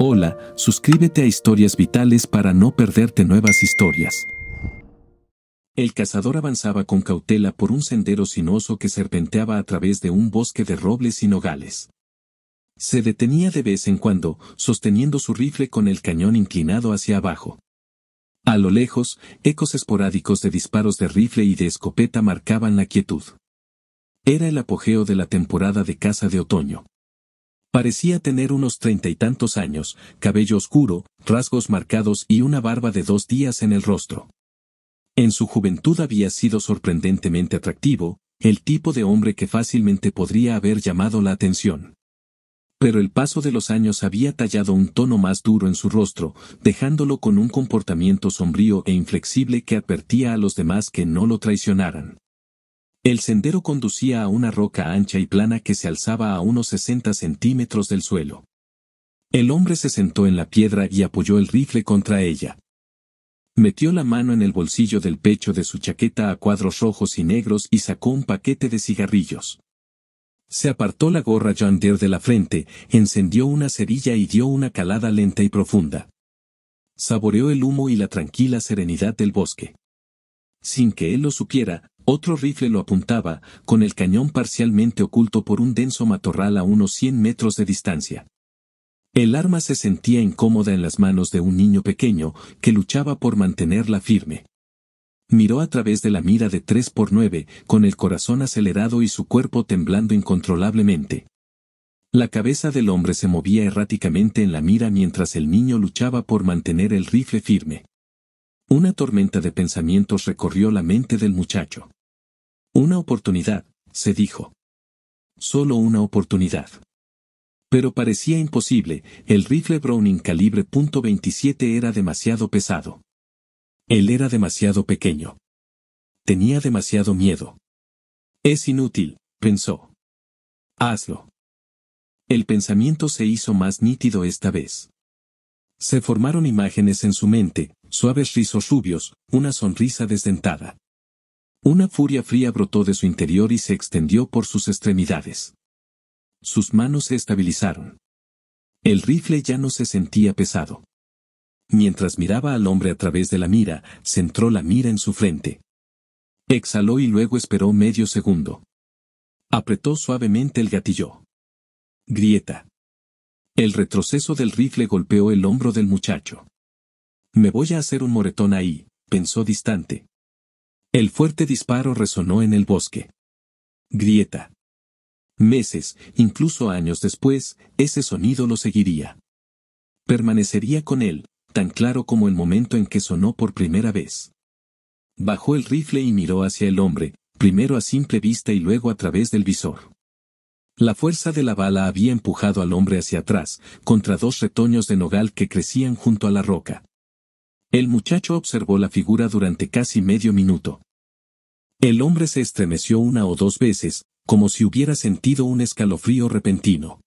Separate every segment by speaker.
Speaker 1: Hola, suscríbete a Historias Vitales para no perderte nuevas historias. El cazador avanzaba con cautela por un sendero sinuoso que serpenteaba a través de un bosque de robles y nogales. Se detenía de vez en cuando, sosteniendo su rifle con el cañón inclinado hacia abajo. A lo lejos, ecos esporádicos de disparos de rifle y de escopeta marcaban la quietud. Era el apogeo de la temporada de caza de otoño. Parecía tener unos 30 y tantos años, cabello oscuro, rasgos marcados y una barba de 2 días en el rostro. En su juventud había sido sorprendentemente atractivo, el tipo de hombre que fácilmente podría haber llamado la atención. Pero el paso de los años había tallado un tono más duro en su rostro, dejándolo con un comportamiento sombrío e inflexible que advertía a los demás que no lo traicionaran. El sendero conducía a una roca ancha y plana que se alzaba a unos 60 centímetros del suelo. El hombre se sentó en la piedra y apoyó el rifle contra ella. Metió la mano en el bolsillo del pecho de su chaqueta a cuadros rojos y negros y sacó un paquete de cigarrillos. Se apartó la gorra John Deere de la frente, encendió una cerilla y dio una calada lenta y profunda. Saboreó el humo y la tranquila serenidad del bosque. Sin que él lo supiera, otro rifle lo apuntaba, con el cañón parcialmente oculto por un denso matorral a unos 100 metros de distancia. El arma se sentía incómoda en las manos de un niño pequeño, que luchaba por mantenerla firme. Miró a través de la mira de 3x9, con el corazón acelerado y su cuerpo temblando incontrolablemente. La cabeza del hombre se movía erráticamente en la mira mientras el niño luchaba por mantener el rifle firme. Una tormenta de pensamientos recorrió la mente del muchacho. Una oportunidad, se dijo. Solo una oportunidad. Pero parecía imposible, el rifle Browning calibre .27 era demasiado pesado. Él era demasiado pequeño. Tenía demasiado miedo. Es inútil, pensó. Hazlo. El pensamiento se hizo más nítido esta vez. Se formaron imágenes en su mente, suaves rizos rubios, una sonrisa desdentada. Una furia fría brotó de su interior y se extendió por sus extremidades. Sus manos se estabilizaron. El rifle ya no se sentía pesado. Mientras miraba al hombre a través de la mira, centró la mira en su frente. Exhaló y luego esperó medio segundo. Apretó suavemente el gatillo. Grieta. El retroceso del rifle golpeó el hombro del muchacho. Me voy a hacer un moretón ahí, pensó distante. El fuerte disparo resonó en el bosque. Grieta. Meses, incluso años después, ese sonido lo seguiría. Permanecería con él, tan claro como el momento en que sonó por primera vez. Bajó el rifle y miró hacia el hombre, primero a simple vista y luego a través del visor. La fuerza de la bala había empujado al hombre hacia atrás, contra 2 retoños de nogal que crecían junto a la roca. El muchacho observó la figura durante casi medio minuto. El hombre se estremeció 1 o 2 veces, como si hubiera sentido un escalofrío repentino.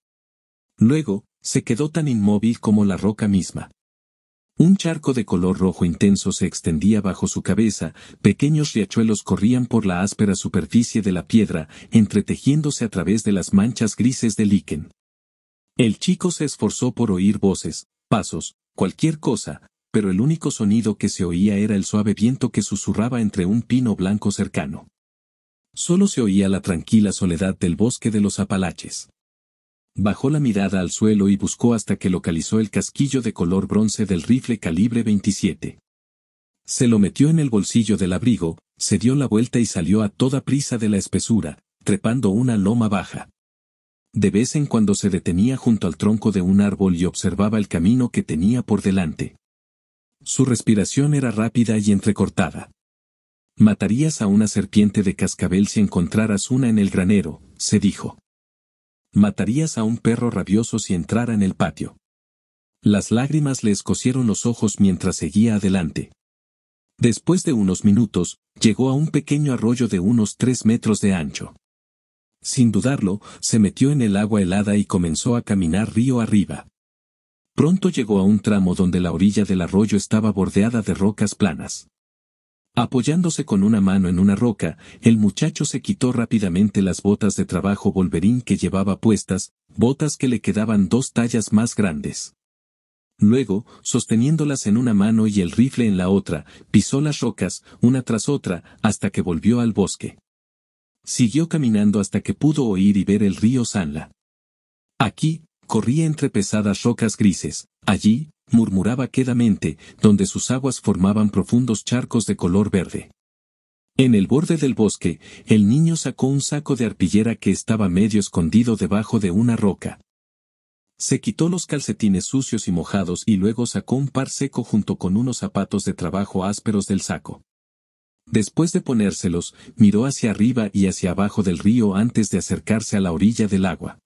Speaker 1: Luego, se quedó tan inmóvil como la roca misma. Un charco de color rojo intenso se extendía bajo su cabeza, pequeños riachuelos corrían por la áspera superficie de la piedra, entretejiéndose a través de las manchas grises del líquen. El chico se esforzó por oír voces, pasos, cualquier cosa, pero el único sonido que se oía era el suave viento que susurraba entre un pino blanco cercano. Solo se oía la tranquila soledad del bosque de los Apalaches. Bajó la mirada al suelo y buscó hasta que localizó el casquillo de color bronce del rifle calibre 27. Se lo metió en el bolsillo del abrigo, se dio la vuelta y salió a toda prisa de la espesura, trepando una loma baja. De vez en cuando se detenía junto al tronco de un árbol y observaba el camino que tenía por delante. Su respiración era rápida y entrecortada. Matarías a una serpiente de cascabel si encontraras una en el granero, se dijo. Matarías a un perro rabioso si entrara en el patio. Las lágrimas le escocieron los ojos mientras seguía adelante. Después de unos minutos, llegó a un pequeño arroyo de unos 3 metros de ancho. Sin dudarlo, se metió en el agua helada y comenzó a caminar río arriba. Pronto llegó a un tramo donde la orilla del arroyo estaba bordeada de rocas planas. Apoyándose con una mano en una roca, el muchacho se quitó rápidamente las botas de trabajo Wolverine que llevaba puestas, botas que le quedaban 2 tallas más grandes. Luego, sosteniéndolas en una mano y el rifle en la otra, pisó las rocas, una tras otra, hasta que volvió al bosque. Siguió caminando hasta que pudo oír y ver el río Sanla. Aquí, corría entre pesadas rocas grises, allí, murmuraba quedamente, donde sus aguas formaban profundos charcos de color verde. En el borde del bosque, el niño sacó un saco de arpillera que estaba medio escondido debajo de una roca. Se quitó los calcetines sucios y mojados y luego sacó un par seco junto con unos zapatos de trabajo ásperos del saco. Después de ponérselos, miró hacia arriba y hacia abajo del río antes de acercarse a la orilla del agua.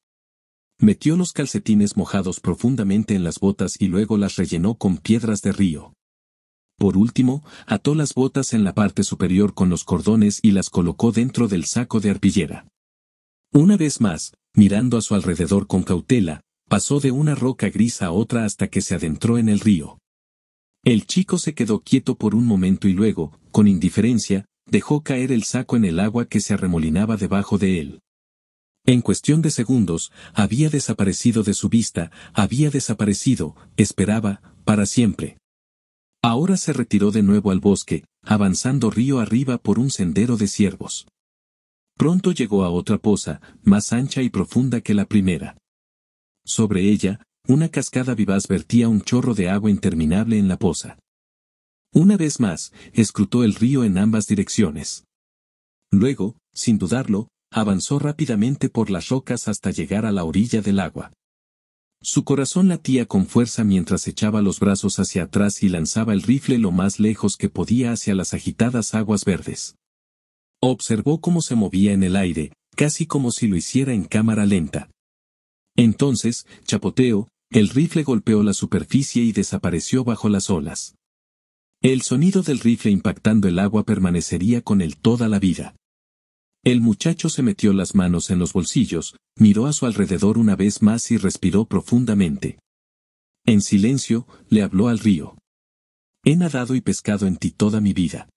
Speaker 1: Metió los calcetines mojados profundamente en las botas y luego las rellenó con piedras de río. Por último, ató las botas en la parte superior con los cordones y las colocó dentro del saco de arpillera. Una vez más, mirando a su alrededor con cautela, pasó de una roca gris a otra hasta que se adentró en el río. El chico se quedó quieto por un momento y luego, con indiferencia, dejó caer el saco en el agua que se arremolinaba debajo de él. En cuestión de segundos, había desaparecido de su vista, había desaparecido, esperaba, para siempre. Ahora se retiró de nuevo al bosque, avanzando río arriba por un sendero de ciervos. Pronto llegó a otra poza, más ancha y profunda que la primera. Sobre ella, una cascada vivaz vertía un chorro de agua interminable en la poza. Una vez más, escrutó el río en ambas direcciones. Luego, sin dudarlo, avanzó rápidamente por las rocas hasta llegar a la orilla del agua. Su corazón latía con fuerza mientras echaba los brazos hacia atrás y lanzaba el rifle lo más lejos que podía hacia las agitadas aguas verdes. Observó cómo se movía en el aire, casi como si lo hiciera en cámara lenta. Entonces, chapoteó, el rifle golpeó la superficie y desapareció bajo las olas. El sonido del rifle impactando el agua permanecería con él toda la vida. El muchacho se metió las manos en los bolsillos, miró a su alrededor una vez más y respiró profundamente. En silencio, le habló al río. He nadado y pescado en ti toda mi vida.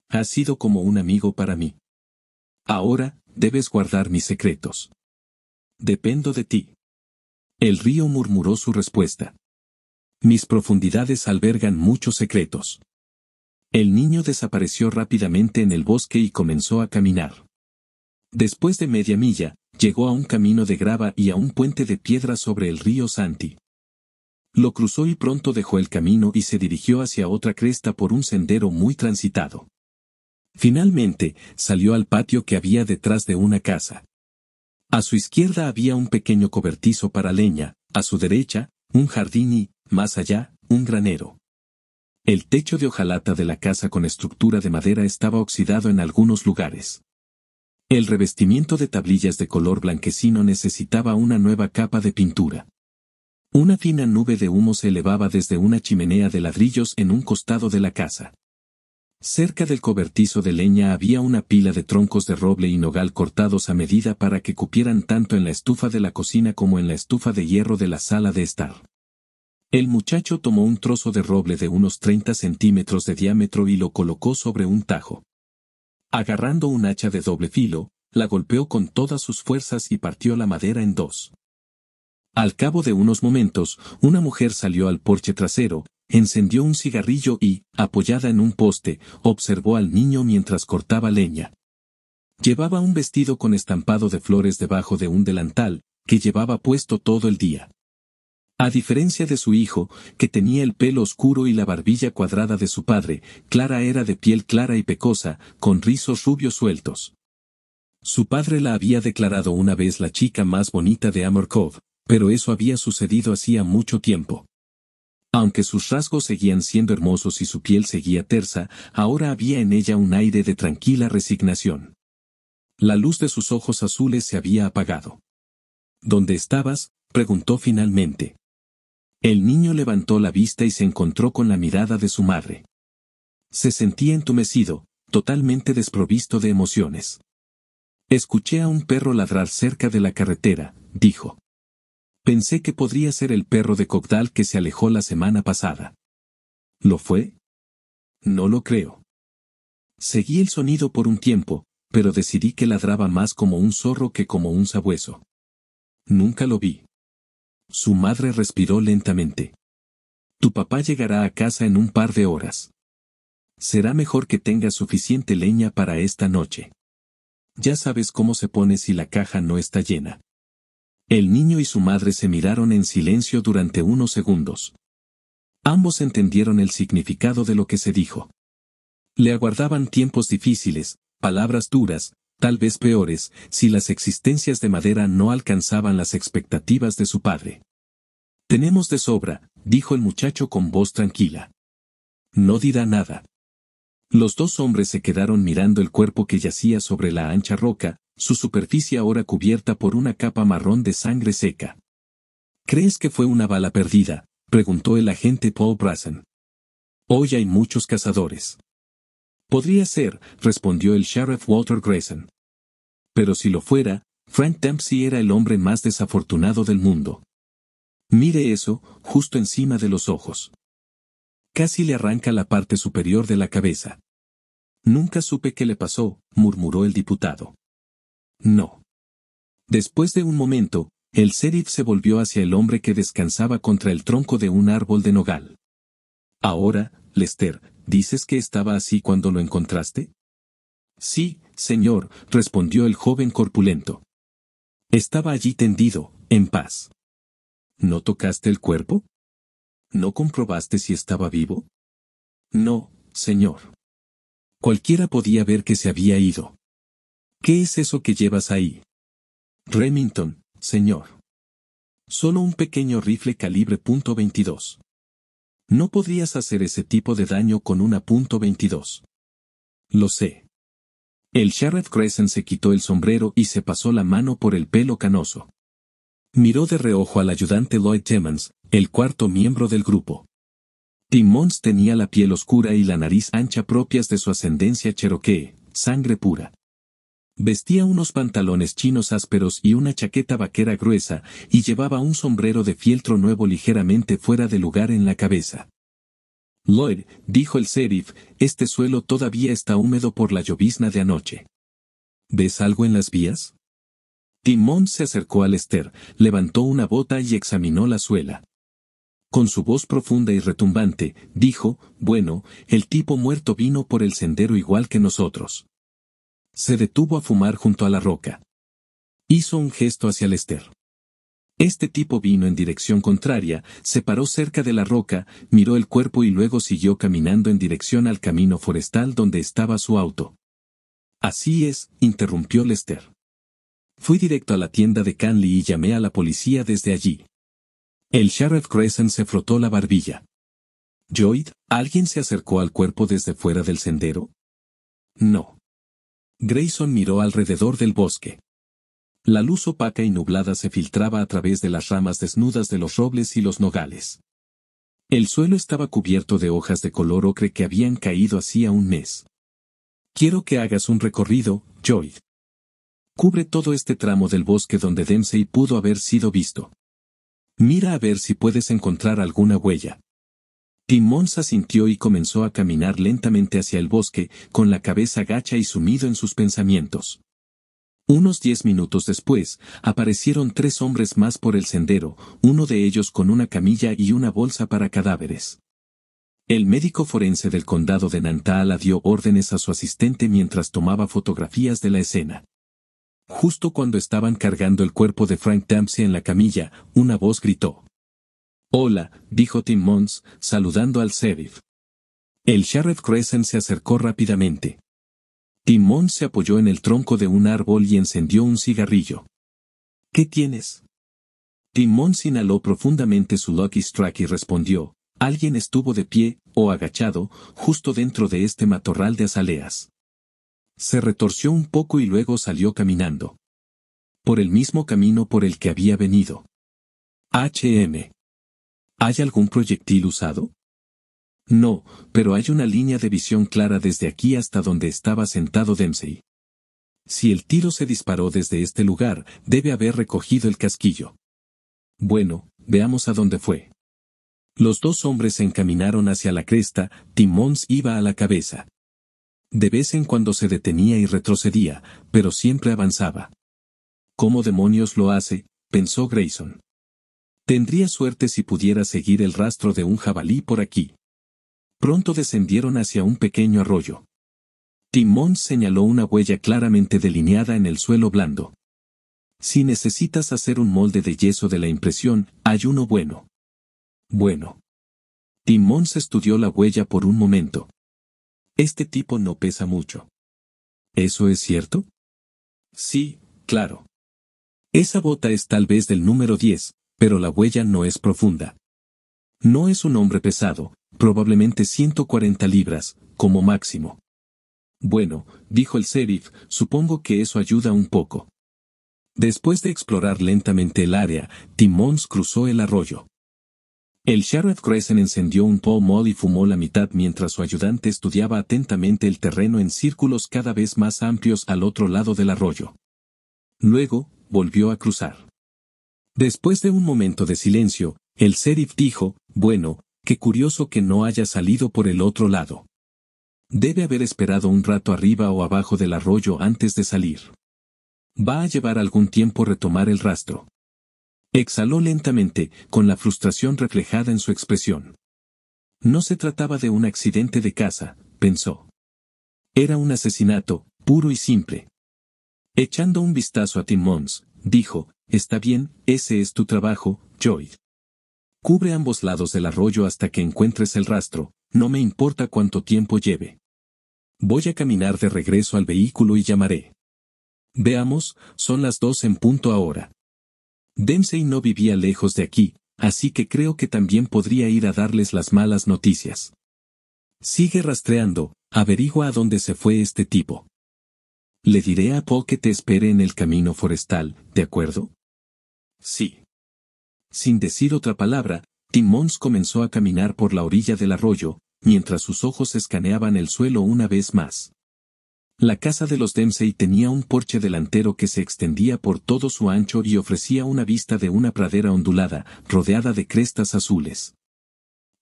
Speaker 1: Has sido como un amigo para mí. Ahora, debes guardar mis secretos. Dependo de ti. El río murmuró su respuesta. Mis profundidades albergan muchos secretos. El niño desapareció rápidamente en el bosque y comenzó a caminar. Después de media milla, llegó a un camino de grava y a un puente de piedra sobre el río Santi. Lo cruzó y pronto dejó el camino y se dirigió hacia otra cresta por un sendero muy transitado. Finalmente, salió al patio que había detrás de una casa. A su izquierda había un pequeño cobertizo para leña, a su derecha, un jardín y, más allá, un granero. El techo de hojalata de la casa con estructura de madera estaba oxidado en algunos lugares. El revestimiento de tablillas de color blanquecino necesitaba una nueva capa de pintura. Una fina nube de humo se elevaba desde una chimenea de ladrillos en un costado de la casa. Cerca del cobertizo de leña había una pila de troncos de roble y nogal cortados a medida para que cupieran tanto en la estufa de la cocina como en la estufa de hierro de la sala de estar. El muchacho tomó un trozo de roble de unos 30 centímetros de diámetro y lo colocó sobre un tajo. Agarrando un hacha de doble filo, la golpeó con todas sus fuerzas y partió la madera en dos. Al cabo de unos momentos, una mujer salió al porche trasero, encendió un cigarrillo y, apoyada en un poste, observó al niño mientras cortaba leña. Llevaba un vestido con estampado de flores debajo de un delantal, que llevaba puesto todo el día. A diferencia de su hijo, que tenía el pelo oscuro y la barbilla cuadrada de su padre, Clara era de piel clara y pecosa, con rizos rubios sueltos. Su padre la había declarado una vez la chica más bonita de Amor Cove, pero eso había sucedido hacía mucho tiempo. Aunque sus rasgos seguían siendo hermosos y su piel seguía tersa, ahora había en ella un aire de tranquila resignación. La luz de sus ojos azules se había apagado. ¿Dónde estabas?, preguntó finalmente. El niño levantó la vista y se encontró con la mirada de su madre. Se sentía entumecido, totalmente desprovisto de emociones. Escuché a un perro ladrar cerca de la carretera, dijo. Pensé que podría ser el perro de Cogdal que se alejó la semana pasada. ¿Lo fue? No lo creo. Seguí el sonido por un tiempo, pero decidí que ladraba más como un zorro que como un sabueso. Nunca lo vi. Su madre respiró lentamente. Tu papá llegará a casa en un par de horas. Será mejor que tengas suficiente leña para esta noche. Ya sabes cómo se pone si la caja no está llena. El niño y su madre se miraron en silencio durante unos segundos. Ambos entendieron el significado de lo que se dijo. Le aguardaban tiempos difíciles, palabras duras, tal vez peores, si las existencias de madera no alcanzaban las expectativas de su padre. Tenemos de sobra, dijo el muchacho con voz tranquila. No dirá nada. Los dos hombres se quedaron mirando el cuerpo que yacía sobre la ancha roca, su superficie ahora cubierta por una capa marrón de sangre seca. ¿Crees que fue una bala perdida?, preguntó el agente Paul Brazen. Hoy hay muchos cazadores. Podría ser, respondió el sheriff Walter Grayson. Pero si lo fuera, Frank Dempsey era el hombre más desafortunado del mundo. Mire eso, justo encima de los ojos. Casi le arranca la parte superior de la cabeza. Nunca supe qué le pasó, murmuró el diputado. No. Después de un momento, el sheriff se volvió hacia el hombre que descansaba contra el tronco de un árbol de nogal. Ahora, Lester, ¿dices que estaba así cuando lo encontraste? Sí, señor, respondió el joven corpulento. Estaba allí tendido, en paz. ¿No tocaste el cuerpo? ¿No comprobaste si estaba vivo? No, señor. Cualquiera podía ver que se había ido. ¿Qué es eso que llevas ahí? Remington, señor. Solo un pequeño rifle calibre .22. No podrías hacer ese tipo de daño con una .22. Lo sé. El sheriff Grayson se quitó el sombrero y se pasó la mano por el pelo canoso. Miró de reojo al ayudante Lloyd Timmons, el cuarto miembro del grupo. Timmons tenía la piel oscura y la nariz ancha propias de su ascendencia cherokee, sangre pura. Vestía unos pantalones chinos ásperos y una chaqueta vaquera gruesa, y llevaba un sombrero de fieltro nuevo ligeramente fuera de lugar en la cabeza. Lloyd, dijo el sheriff, este suelo todavía está húmedo por la llovizna de anoche. ¿Ves algo en las vías? Timmons se acercó a Lester, levantó una bota y examinó la suela. Con su voz profunda y retumbante, dijo, bueno, el tipo muerto vino por el sendero igual que nosotros. Se detuvo a fumar junto a la roca. Hizo un gesto hacia Lester. Este tipo vino en dirección contraria, se paró cerca de la roca, miró el cuerpo y luego siguió caminando en dirección al camino forestal donde estaba su auto. Así es, interrumpió Lester. Fui directo a la tienda de Canley y llamé a la policía desde allí. El sheriff Grayson se frotó la barbilla. Lloyd, ¿alguien se acercó al cuerpo desde fuera del sendero? No. Grayson miró alrededor del bosque. La luz opaca y nublada se filtraba a través de las ramas desnudas de los robles y los nogales. El suelo estaba cubierto de hojas de color ocre que habían caído hacía un mes. Quiero que hagas un recorrido, Lloyd. Cubre todo este tramo del bosque donde Dempsey pudo haber sido visto. Mira a ver si puedes encontrar alguna huella. Timmons asintió y comenzó a caminar lentamente hacia el bosque, con la cabeza gacha y sumido en sus pensamientos. Unos 10 minutos después, aparecieron 3 hombres más por el sendero, uno de ellos con una camilla y una bolsa para cadáveres. El médico forense del condado de Nantahala dio órdenes a su asistente mientras tomaba fotografías de la escena. Justo cuando estaban cargando el cuerpo de Frank Dempsey en la camilla, una voz gritó. «Hola», dijo Timmons, saludando al sheriff. El sheriff Grayson se acercó rápidamente. Timmons se apoyó en el tronco de un árbol y encendió un cigarrillo. «¿Qué tienes?» Timmons inhaló profundamente su Lucky Strike y respondió, «Alguien estuvo de pie, o agachado, justo dentro de este matorral de azaleas». Se retorció un poco y luego salió caminando. Por el mismo camino por el que había venido. HM. ¿Hay algún proyectil usado? No, pero hay una línea de visión clara desde aquí hasta donde estaba sentado Dempsey. Si el tiro se disparó desde este lugar, debe haber recogido el casquillo. Bueno, veamos a dónde fue. Los dos hombres se encaminaron hacia la cresta, Timmons iba a la cabeza. De vez en cuando se detenía y retrocedía, pero siempre avanzaba. ¿Cómo demonios lo hace?, pensó Grayson. Tendría suerte si pudiera seguir el rastro de un jabalí por aquí. Pronto descendieron hacia un pequeño arroyo. Tim Mons señaló una huella claramente delineada en el suelo blando. Si necesitas hacer un molde de yeso de la impresión, hay uno bueno. Bueno. Tim Mons estudió la huella por un momento. Este tipo no pesa mucho. ¿Eso es cierto? Sí, claro. Esa bota es tal vez del número 10, pero la huella no es profunda. No es un hombre pesado, probablemente 140 libras, como máximo. Bueno, dijo el sheriff, supongo que eso ayuda un poco. Después de explorar lentamente el área, Tim Mons cruzó el arroyo. El sheriff Grayson encendió un Pall Mall y fumó la mitad mientras su ayudante estudiaba atentamente el terreno en círculos cada vez más amplios al otro lado del arroyo. Luego, volvió a cruzar. Después de un momento de silencio, el sheriff dijo, bueno, qué curioso que no haya salido por el otro lado. Debe haber esperado un rato arriba o abajo del arroyo antes de salir. Va a llevar algún tiempo retomar el rastro. Exhaló lentamente, con la frustración reflejada en su expresión. No se trataba de un accidente de caza, pensó. Era un asesinato, puro y simple. Echando un vistazo a Tim Mons, dijo, está bien, ese es tu trabajo, Lloyd. Cubre ambos lados del arroyo hasta que encuentres el rastro, no me importa cuánto tiempo lleve. Voy a caminar de regreso al vehículo y llamaré. Veamos, son las 2 en punto ahora. Dempsey no vivía lejos de aquí, así que creo que también podría ir a darles las malas noticias. Sigue rastreando, averigua a dónde se fue este tipo. Le diré a Paul que te espere en el camino forestal, ¿de acuerdo? Sí. Sin decir otra palabra, Tim Mons comenzó a caminar por la orilla del arroyo, mientras sus ojos escaneaban el suelo una vez más. La casa de los Dempsey tenía un porche delantero que se extendía por todo su ancho y ofrecía una vista de una pradera ondulada, rodeada de crestas azules.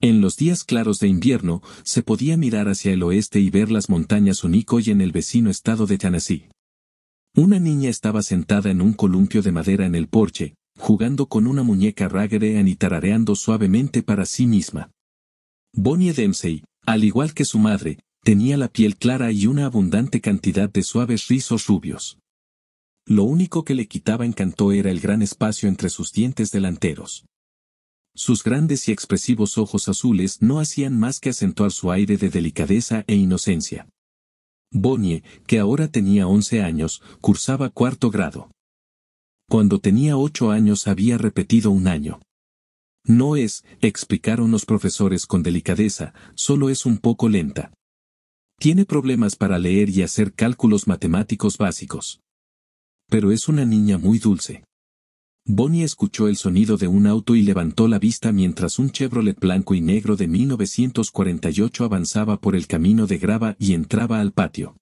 Speaker 1: En los días claros de invierno, se podía mirar hacia el oeste y ver las montañas Unicoi en el vecino estado de Tennessee. Una niña estaba sentada en un columpio de madera en el porche, jugando con una muñeca Raggedy Ann y tarareando suavemente para sí misma. Bonnie Dempsey, al igual que su madre, tenía la piel clara y una abundante cantidad de suaves rizos rubios. Lo único que le quitaba encanto era el gran espacio entre sus dientes delanteros. Sus grandes y expresivos ojos azules no hacían más que acentuar su aire de delicadeza e inocencia. Bonnie, que ahora tenía 11 años, cursaba 4º grado. Cuando tenía 8 años había repetido un año. No es, explicaron los profesores con delicadeza, solo es un poco lenta. Tiene problemas para leer y hacer cálculos matemáticos básicos. Pero es una niña muy dulce. Bonnie escuchó el sonido de un auto y levantó la vista mientras un Chevrolet blanco y negro de 1948 avanzaba por el camino de grava y entraba al patio.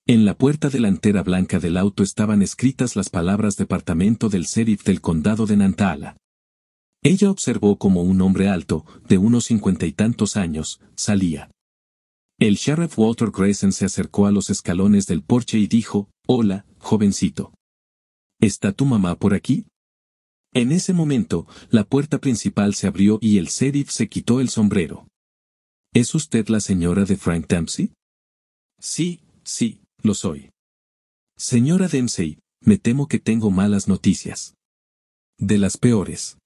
Speaker 1: En la puerta delantera blanca del auto estaban escritas las palabras Departamento del Sheriff del Condado de Nantahala. Ella observó como un hombre alto, de unos 50 y tantos años, salía. El sheriff Walter Grayson se acercó a los escalones del porche y dijo, «Hola, jovencito. ¿Está tu mamá por aquí?» En ese momento, la puerta principal se abrió y el sheriff se quitó el sombrero. ¿Es usted la señora de Frank Dempsey? Sí, lo soy. Señora Dempsey, me temo que tengo malas noticias. De las peores.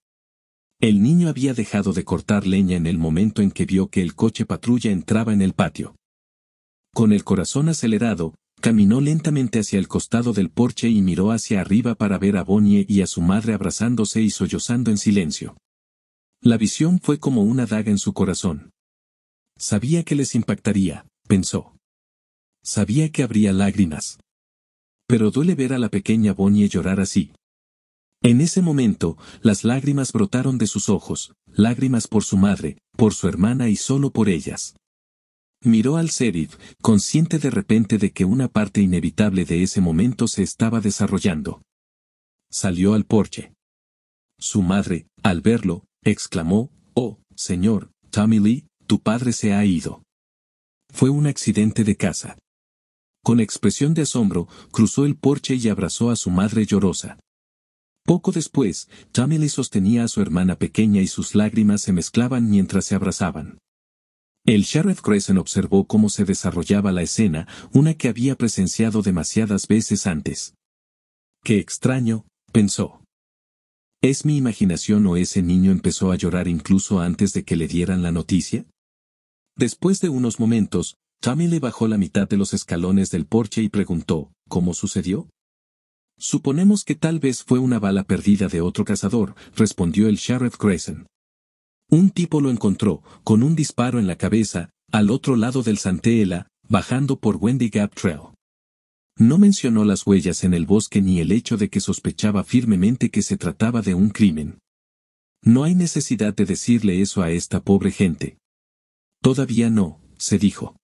Speaker 1: El niño había dejado de cortar leña en el momento en que vio que el coche patrulla entraba en el patio. Con el corazón acelerado, caminó lentamente hacia el costado del porche y miró hacia arriba para ver a Bonnie y a su madre abrazándose y sollozando en silencio. La visión fue como una daga en su corazón. Sabía que les impactaría, pensó. Sabía que habría lágrimas. Pero duele ver a la pequeña Bonnie llorar así. En ese momento, las lágrimas brotaron de sus ojos, lágrimas por su madre, por su hermana y solo por ellas. Miró al sheriff, consciente de repente de que una parte inevitable de ese momento se estaba desarrollando. Salió al porche. Su madre, al verlo, exclamó, «Oh, señor, Tommy Lee, tu padre se ha ido. Fue un accidente de caza». Con expresión de asombro, cruzó el porche y abrazó a su madre llorosa. Poco después, Tommy Lee sostenía a su hermana pequeña y sus lágrimas se mezclaban mientras se abrazaban. El sheriff Grayson observó cómo se desarrollaba la escena, una que había presenciado demasiadas veces antes. «Qué extraño», pensó. ¿Es mi imaginación o ese niño empezó a llorar incluso antes de que le dieran la noticia? Después de unos momentos, Tommy Lee bajó la mitad de los escalones del porche y preguntó, ¿cómo sucedió? Suponemos que tal vez fue una bala perdida de otro cazador, respondió el sheriff Grayson. Un tipo lo encontró, con un disparo en la cabeza, al otro lado del Sant'Ela, bajando por Wendy Gap Trail. No mencionó las huellas en el bosque ni el hecho de que sospechaba firmemente que se trataba de un crimen. No hay necesidad de decirle eso a esta pobre gente. Todavía no, se dijo.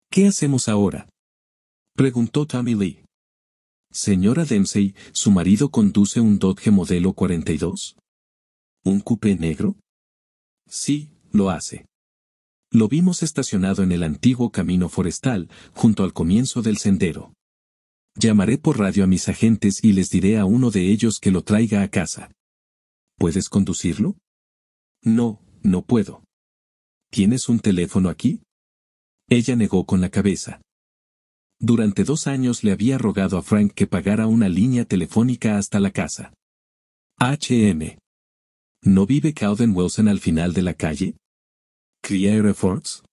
Speaker 1: ¿Qué hacemos ahora?, preguntó Tommy Lee. Señora Dempsey, ¿su marido conduce un Dodge modelo 42? ¿Un coupé negro? Sí, lo hace. Lo vimos estacionado en el antiguo camino forestal, junto al comienzo del sendero. Llamaré por radio a mis agentes y les diré a uno de ellos que lo traiga a casa. ¿Puedes conducirlo? No, no puedo. ¿Tienes un teléfono aquí? Ella negó con la cabeza. Durante 2 años le había rogado a Frank que pagara una línea telefónica hasta la casa. HM. ¿No vive Calvin Wilson al final de la calle? ¿Crier Forts?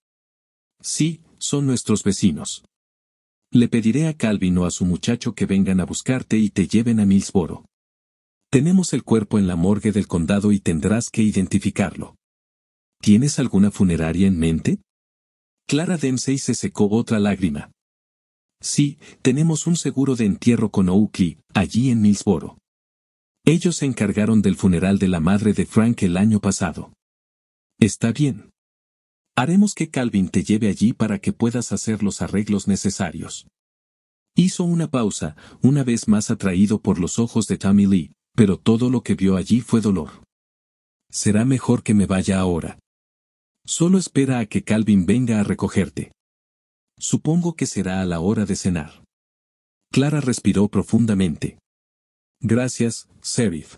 Speaker 1: Sí, son nuestros vecinos. Le pediré a Calvin o a su muchacho que vengan a buscarte y te lleven a Millsboro. Tenemos el cuerpo en la morgue del condado y tendrás que identificarlo. ¿Tienes alguna funeraria en mente? Clara Dempsey se secó otra lágrima. Sí, tenemos un seguro de entierro con Oakley, allí en Millsboro. Ellos se encargaron del funeral de la madre de Frank el año pasado. Está bien. Haremos que Calvin te lleve allí para que puedas hacer los arreglos necesarios. Hizo una pausa, una vez más atraído por los ojos de Tommy Lee, pero todo lo que vio allí fue dolor. Será mejor que me vaya ahora. Solo espera a que Calvin venga a recogerte. Supongo que será a la hora de cenar. Clara respiró profundamente. Gracias, sheriff.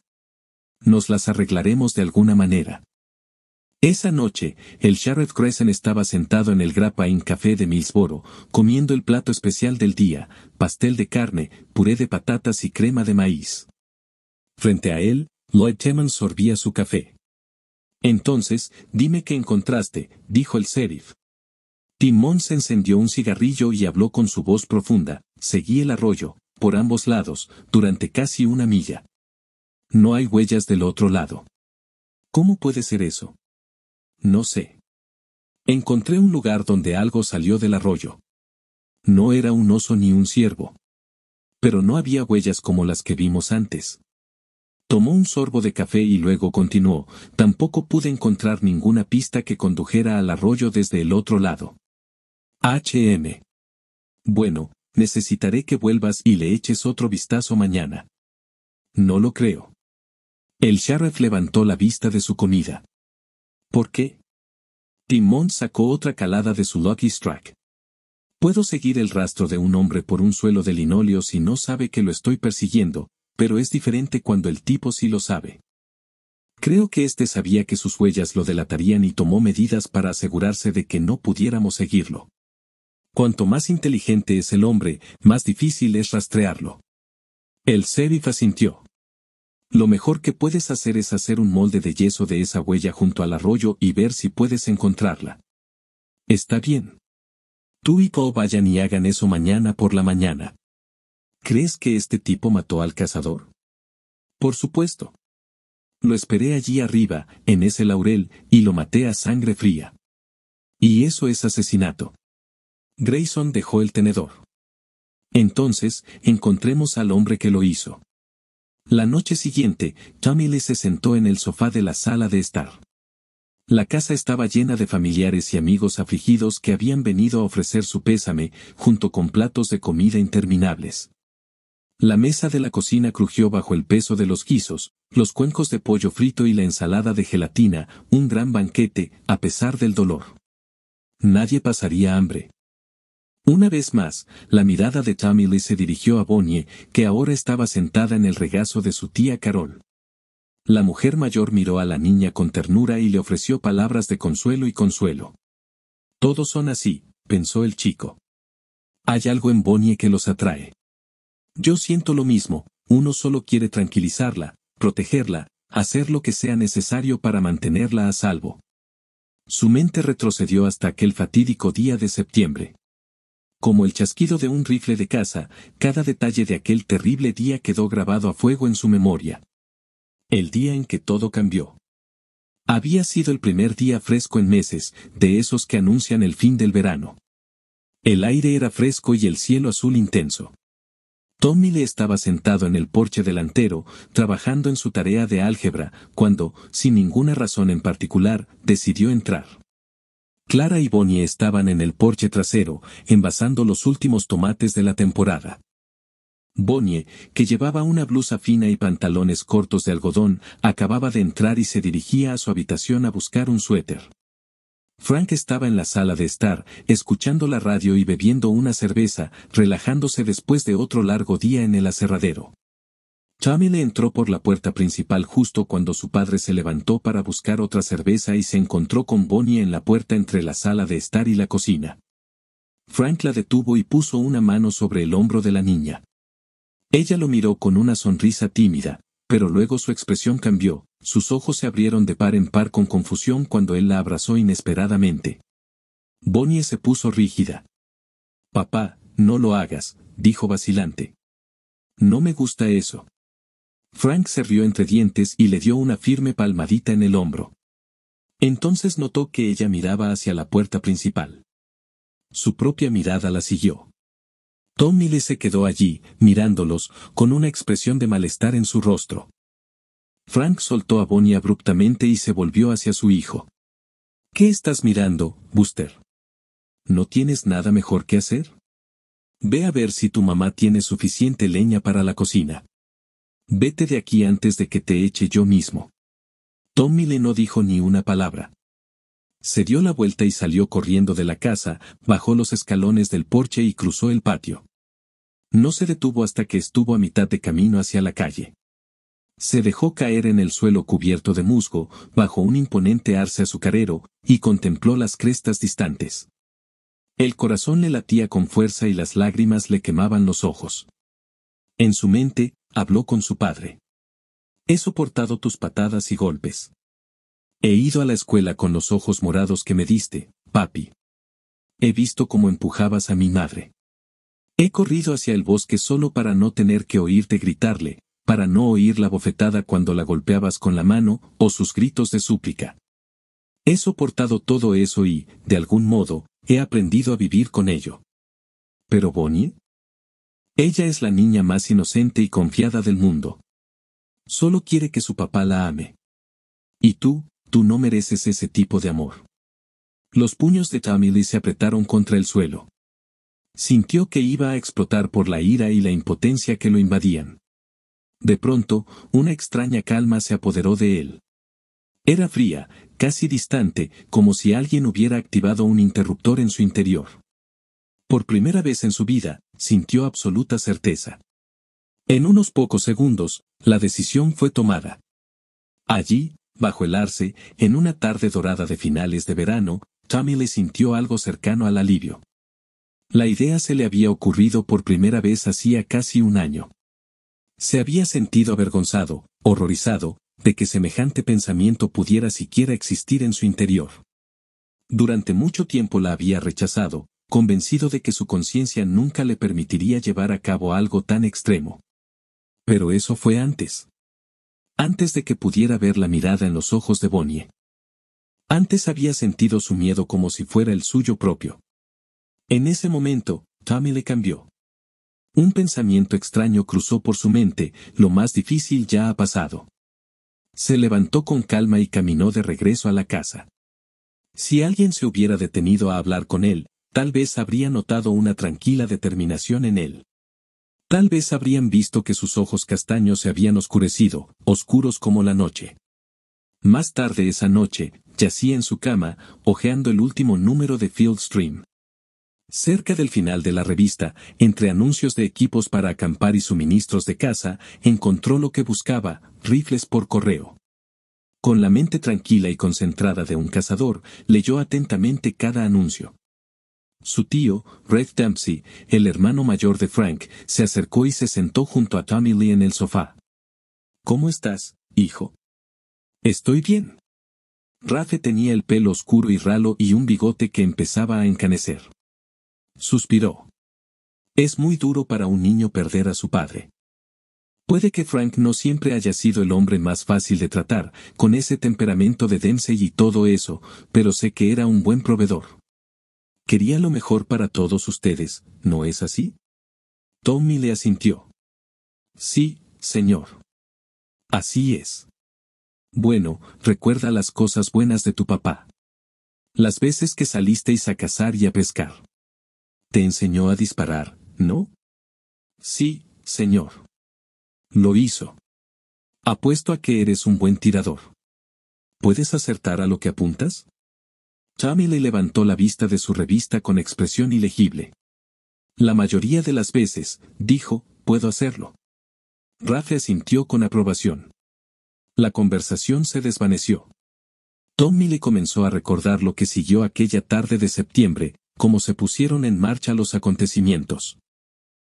Speaker 1: Nos las arreglaremos de alguna manera. Esa noche, el sheriff Grayson estaba sentado en el Grappa Inn Café de Millsboro, comiendo el plato especial del día, pastel de carne, puré de patatas y crema de maíz. Frente a él, Lloyd Timmons sorbía su café. Entonces, dime qué encontraste, dijo el sheriff. Timmons encendió un cigarrillo y habló con su voz profunda. Seguí el arroyo, por ambos lados, durante casi 1 milla. No hay huellas del otro lado. ¿Cómo puede ser eso? No sé. Encontré un lugar donde algo salió del arroyo. No era un oso ni un ciervo. Pero no había huellas como las que vimos antes. Tomó un sorbo de café y luego continuó. Tampoco pude encontrar ninguna pista que condujera al arroyo desde el otro lado. HM. Bueno, necesitaré que vuelvas y le eches otro vistazo mañana. No lo creo. El sheriff levantó la vista de su comida. ¿Por qué? Timmons sacó otra calada de su Lucky Strike. Puedo seguir el rastro de un hombre por un suelo de linóleo si no sabe que lo estoy persiguiendo, pero es diferente cuando el tipo sí lo sabe. Creo que este sabía que sus huellas lo delatarían y tomó medidas para asegurarse de que no pudiéramos seguirlo. Cuanto más inteligente es el hombre, más difícil es rastrearlo. El sheriff asintió. Lo mejor que puedes hacer es hacer un molde de yeso de esa huella junto al arroyo y ver si puedes encontrarla. Está bien. Tú y Paul vayan y hagan eso mañana por la mañana. ¿Crees que este tipo mató al cazador? Por supuesto. Lo esperé allí arriba, en ese laurel, y lo maté a sangre fría. Y eso es asesinato. Grayson dejó el tenedor. Entonces, encontremos al hombre que lo hizo. La noche siguiente, Tommy Lee se sentó en el sofá de la sala de estar. La casa estaba llena de familiares y amigos afligidos que habían venido a ofrecer su pésame, junto con platos de comida interminables. La mesa de la cocina crujió bajo el peso de los guisos, los cuencos de pollo frito y la ensalada de gelatina, un gran banquete, a pesar del dolor. Nadie pasaría hambre. Una vez más, la mirada de Tommy Lee se dirigió a Bonnie, que ahora estaba sentada en el regazo de su tía Carol. La mujer mayor miró a la niña con ternura y le ofreció palabras de consuelo y consuelo. Todos son así, pensó el chico. Hay algo en Bonnie que los atrae. Yo siento lo mismo, uno solo quiere tranquilizarla, protegerla, hacer lo que sea necesario para mantenerla a salvo. Su mente retrocedió hasta aquel fatídico día de septiembre. Como el chasquido de un rifle de caza, cada detalle de aquel terrible día quedó grabado a fuego en su memoria. El día en que todo cambió. Había sido el primer día fresco en meses, de esos que anuncian el fin del verano. El aire era fresco y el cielo azul intenso. Tommy Lee estaba sentado en el porche delantero, trabajando en su tarea de álgebra, cuando, sin ninguna razón en particular, decidió entrar. Clara y Bonnie estaban en el porche trasero, envasando los últimos tomates de la temporada. Bonnie, que llevaba una blusa fina y pantalones cortos de algodón, acababa de entrar y se dirigía a su habitación a buscar un suéter. Frank estaba en la sala de estar, escuchando la radio y bebiendo una cerveza, relajándose después de otro largo día en el aserradero. Tommy le entró por la puerta principal justo cuando su padre se levantó para buscar otra cerveza y se encontró con Bonnie en la puerta entre la sala de estar y la cocina. Frank la detuvo y puso una mano sobre el hombro de la niña. Ella lo miró con una sonrisa tímida, pero luego su expresión cambió, sus ojos se abrieron de par en par con confusión cuando él la abrazó inesperadamente. Bonnie se puso rígida. «Papá, no lo hagas», dijo vacilante. «No me gusta eso». Frank se rió entre dientes y le dio una firme palmadita en el hombro. Entonces notó que ella miraba hacia la puerta principal. Su propia mirada la siguió. Tommy Lee se quedó allí, mirándolos, con una expresión de malestar en su rostro. Frank soltó a Bonnie abruptamente y se volvió hacia su hijo. «¿Qué estás mirando, Buster? ¿No tienes nada mejor que hacer? Ve a ver si tu mamá tiene suficiente leña para la cocina. Vete de aquí antes de que te eche yo mismo». Tommy Lee no dijo ni una palabra. Se dio la vuelta y salió corriendo de la casa, bajó los escalones del porche y cruzó el patio. No se detuvo hasta que estuvo a mitad de camino hacia la calle. Se dejó caer en el suelo cubierto de musgo, bajo un imponente arce azucarero, y contempló las crestas distantes. El corazón le latía con fuerza y las lágrimas le quemaban los ojos. En su mente, habló con su padre. «He soportado tus patadas y golpes. He ido a la escuela con los ojos morados que me diste, papi. He visto cómo empujabas a mi madre. He corrido hacia el bosque solo para no tener que oírte gritarle, para no oír la bofetada cuando la golpeabas con la mano, o sus gritos de súplica. He soportado todo eso y, de algún modo, he aprendido a vivir con ello. Pero Bonnie, ella es la niña más inocente y confiada del mundo. Solo quiere que su papá la ame. Y tú no mereces ese tipo de amor». Los puños de Tommy Lee se apretaron contra el suelo. Sintió que iba a explotar por la ira y la impotencia que lo invadían. De pronto, una extraña calma se apoderó de él. Era fría, casi distante, como si alguien hubiera activado un interruptor en su interior. Por primera vez en su vida, sintió absoluta certeza. En unos pocos segundos, la decisión fue tomada. Allí, bajo el arce, en una tarde dorada de finales de verano, Tommy Lee sintió algo cercano al alivio. La idea se le había ocurrido por primera vez hacía casi un año. Se había sentido avergonzado, horrorizado, de que semejante pensamiento pudiera siquiera existir en su interior. Durante mucho tiempo la había rechazado, convencido de que su conciencia nunca le permitiría llevar a cabo algo tan extremo. Pero eso fue antes. Antes de que pudiera ver la mirada en los ojos de Bonnie. Antes había sentido su miedo como si fuera el suyo propio. En ese momento, Tommy le cambió. Un pensamiento extraño cruzó por su mente, lo más difícil ya ha pasado. Se levantó con calma y caminó de regreso a la casa. Si alguien se hubiera detenido a hablar con él, tal vez habría notado una tranquila determinación en él. Tal vez habrían visto que sus ojos castaños se habían oscurecido, oscuros como la noche. Más tarde esa noche, yacía en su cama, hojeando el último número de Field Stream. Cerca del final de la revista, entre anuncios de equipos para acampar y suministros de caza, encontró lo que buscaba, rifles por correo. Con la mente tranquila y concentrada de un cazador, leyó atentamente cada anuncio. Su tío, Red Dempsey, el hermano mayor de Frank, se acercó y se sentó junto a Tommy Lee en el sofá. «¿Cómo estás, hijo?» «Estoy bien». Rafe tenía el pelo oscuro y ralo y un bigote que empezaba a encanecer. Suspiró. Es muy duro para un niño perder a su padre. Puede que Frank no siempre haya sido el hombre más fácil de tratar, con ese temperamento de Dempsey y todo eso, pero sé que era un buen proveedor. Quería lo mejor para todos ustedes, ¿no es así? Tommy le asintió. Sí, señor. Así es. Bueno, recuerda las cosas buenas de tu papá. Las veces que salisteis a cazar y a pescar. Te enseñó a disparar, ¿no? Sí, señor. Lo hizo. Apuesto a que eres un buen tirador. ¿Puedes acertar a lo que apuntas? Tommy le levantó la vista de su revista con expresión ilegible. La mayoría de las veces, dijo, puedo hacerlo. Rafe asintió con aprobación. La conversación se desvaneció. Tommy le comenzó a recordar lo que siguió aquella tarde de septiembre, cómo se pusieron en marcha los acontecimientos.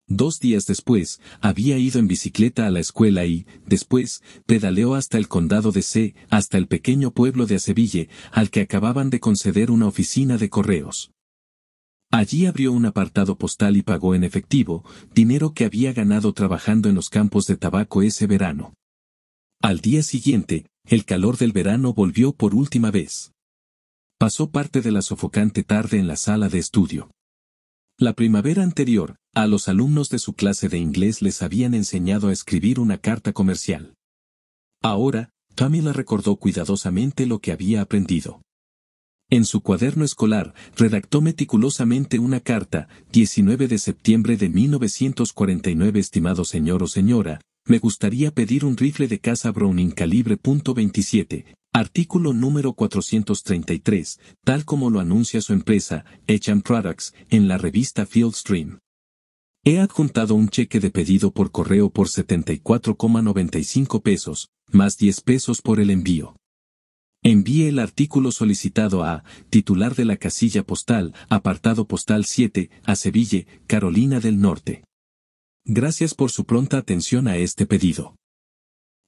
Speaker 1: 2 días después, había ido en bicicleta a la escuela y, después, pedaleó hasta el condado de C, hasta el pequeño pueblo de Aceville, al que acababan de conceder una oficina de correos. Allí abrió un apartado postal y pagó en efectivo, dinero que había ganado trabajando en los campos de tabaco ese verano. Al día siguiente, el calor del verano volvió por última vez. Pasó parte de la sofocante tarde en la sala de estudio. La primavera anterior, a los alumnos de su clase de inglés les habían enseñado a escribir una carta comercial. Ahora, Tommy le recordó cuidadosamente lo que había aprendido. En su cuaderno escolar, redactó meticulosamente una carta, 19 de septiembre de 1949. Estimado señor o señora, me gustaría pedir un rifle de caza Browning calibre .27, artículo número 433, tal como lo anuncia su empresa, Echan Products, en la revista Fieldstream. He adjuntado un cheque de pedido por correo por 74,95 pesos, más 10 pesos por el envío. Envíe el artículo solicitado a, titular de la casilla postal, apartado postal 7, Aceville, Carolina del Norte. Gracias por su pronta atención a este pedido.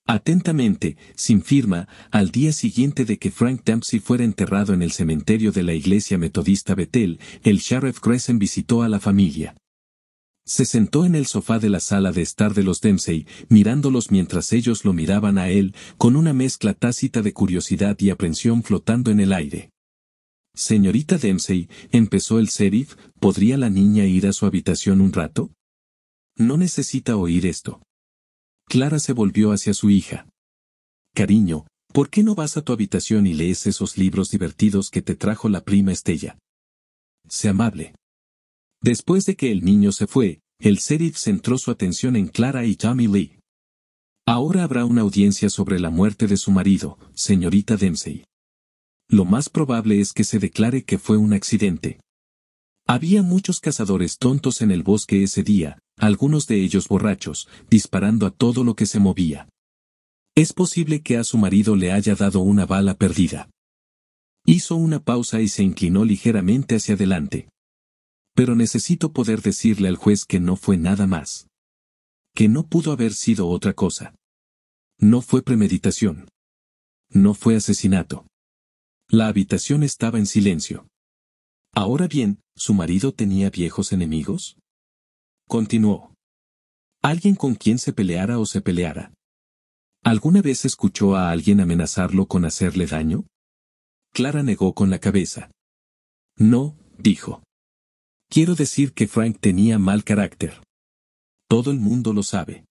Speaker 1: Atentamente, sin firma, al día siguiente de que Frank Dempsey fuera enterrado en el cementerio de la iglesia metodista Bethel, el sheriff Gresham visitó a la familia. Se sentó en el sofá de la sala de estar de los Dempsey, mirándolos mientras ellos lo miraban a él, con una mezcla tácita de curiosidad y aprensión flotando en el aire. Señorita Dempsey, empezó el sheriff, ¿podría la niña ir a su habitación un rato? No necesita oír esto. Clara se volvió hacia su hija. Cariño, ¿por qué no vas a tu habitación y lees esos libros divertidos que te trajo la prima Estella? Sé amable. Después de que el niño se fue, el sheriff centró su atención en Clara y Tommy Lee. Ahora habrá una audiencia sobre la muerte de su marido, señorita Dempsey. Lo más probable es que se declare que fue un accidente. Había muchos cazadores tontos en el bosque ese día, algunos de ellos borrachos, disparando a todo lo que se movía. Es posible que a su marido le haya dado una bala perdida. Hizo una pausa y se inclinó ligeramente hacia adelante. Pero necesito poder decirle al juez que no fue nada más. Que no pudo haber sido otra cosa. No fue premeditación. No fue asesinato. La habitación estaba en silencio. Ahora bien, ¿su marido tenía viejos enemigos? Continuó. ¿Alguien con quien se peleara o se peleara? ¿Alguna vez escuchó a alguien amenazarlo con hacerle daño? Clara negó con la cabeza. No, dijo. Quiero decir que Frank tenía mal carácter. Todo el mundo lo sabe.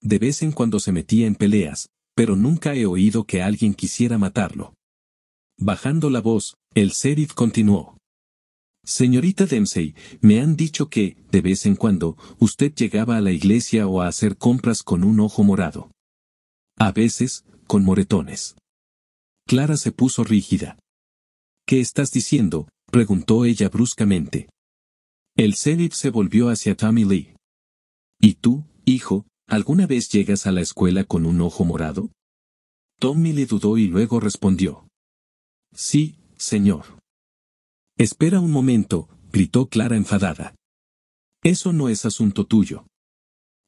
Speaker 1: De vez en cuando se metía en peleas, pero nunca he oído que alguien quisiera matarlo. Bajando la voz, el sheriff continuó. Señorita Dempsey, me han dicho que, de vez en cuando, usted llegaba a la iglesia o a hacer compras con un ojo morado. A veces, con moretones. Clara se puso rígida. ¿Qué estás diciendo?, preguntó ella bruscamente. El sheriff se volvió hacia Tommy Lee. ¿Y tú, hijo, alguna vez llegas a la escuela con un ojo morado? Tommy Lee dudó y luego respondió. Sí, señor. Espera un momento, gritó Clara enfadada. Eso no es asunto tuyo.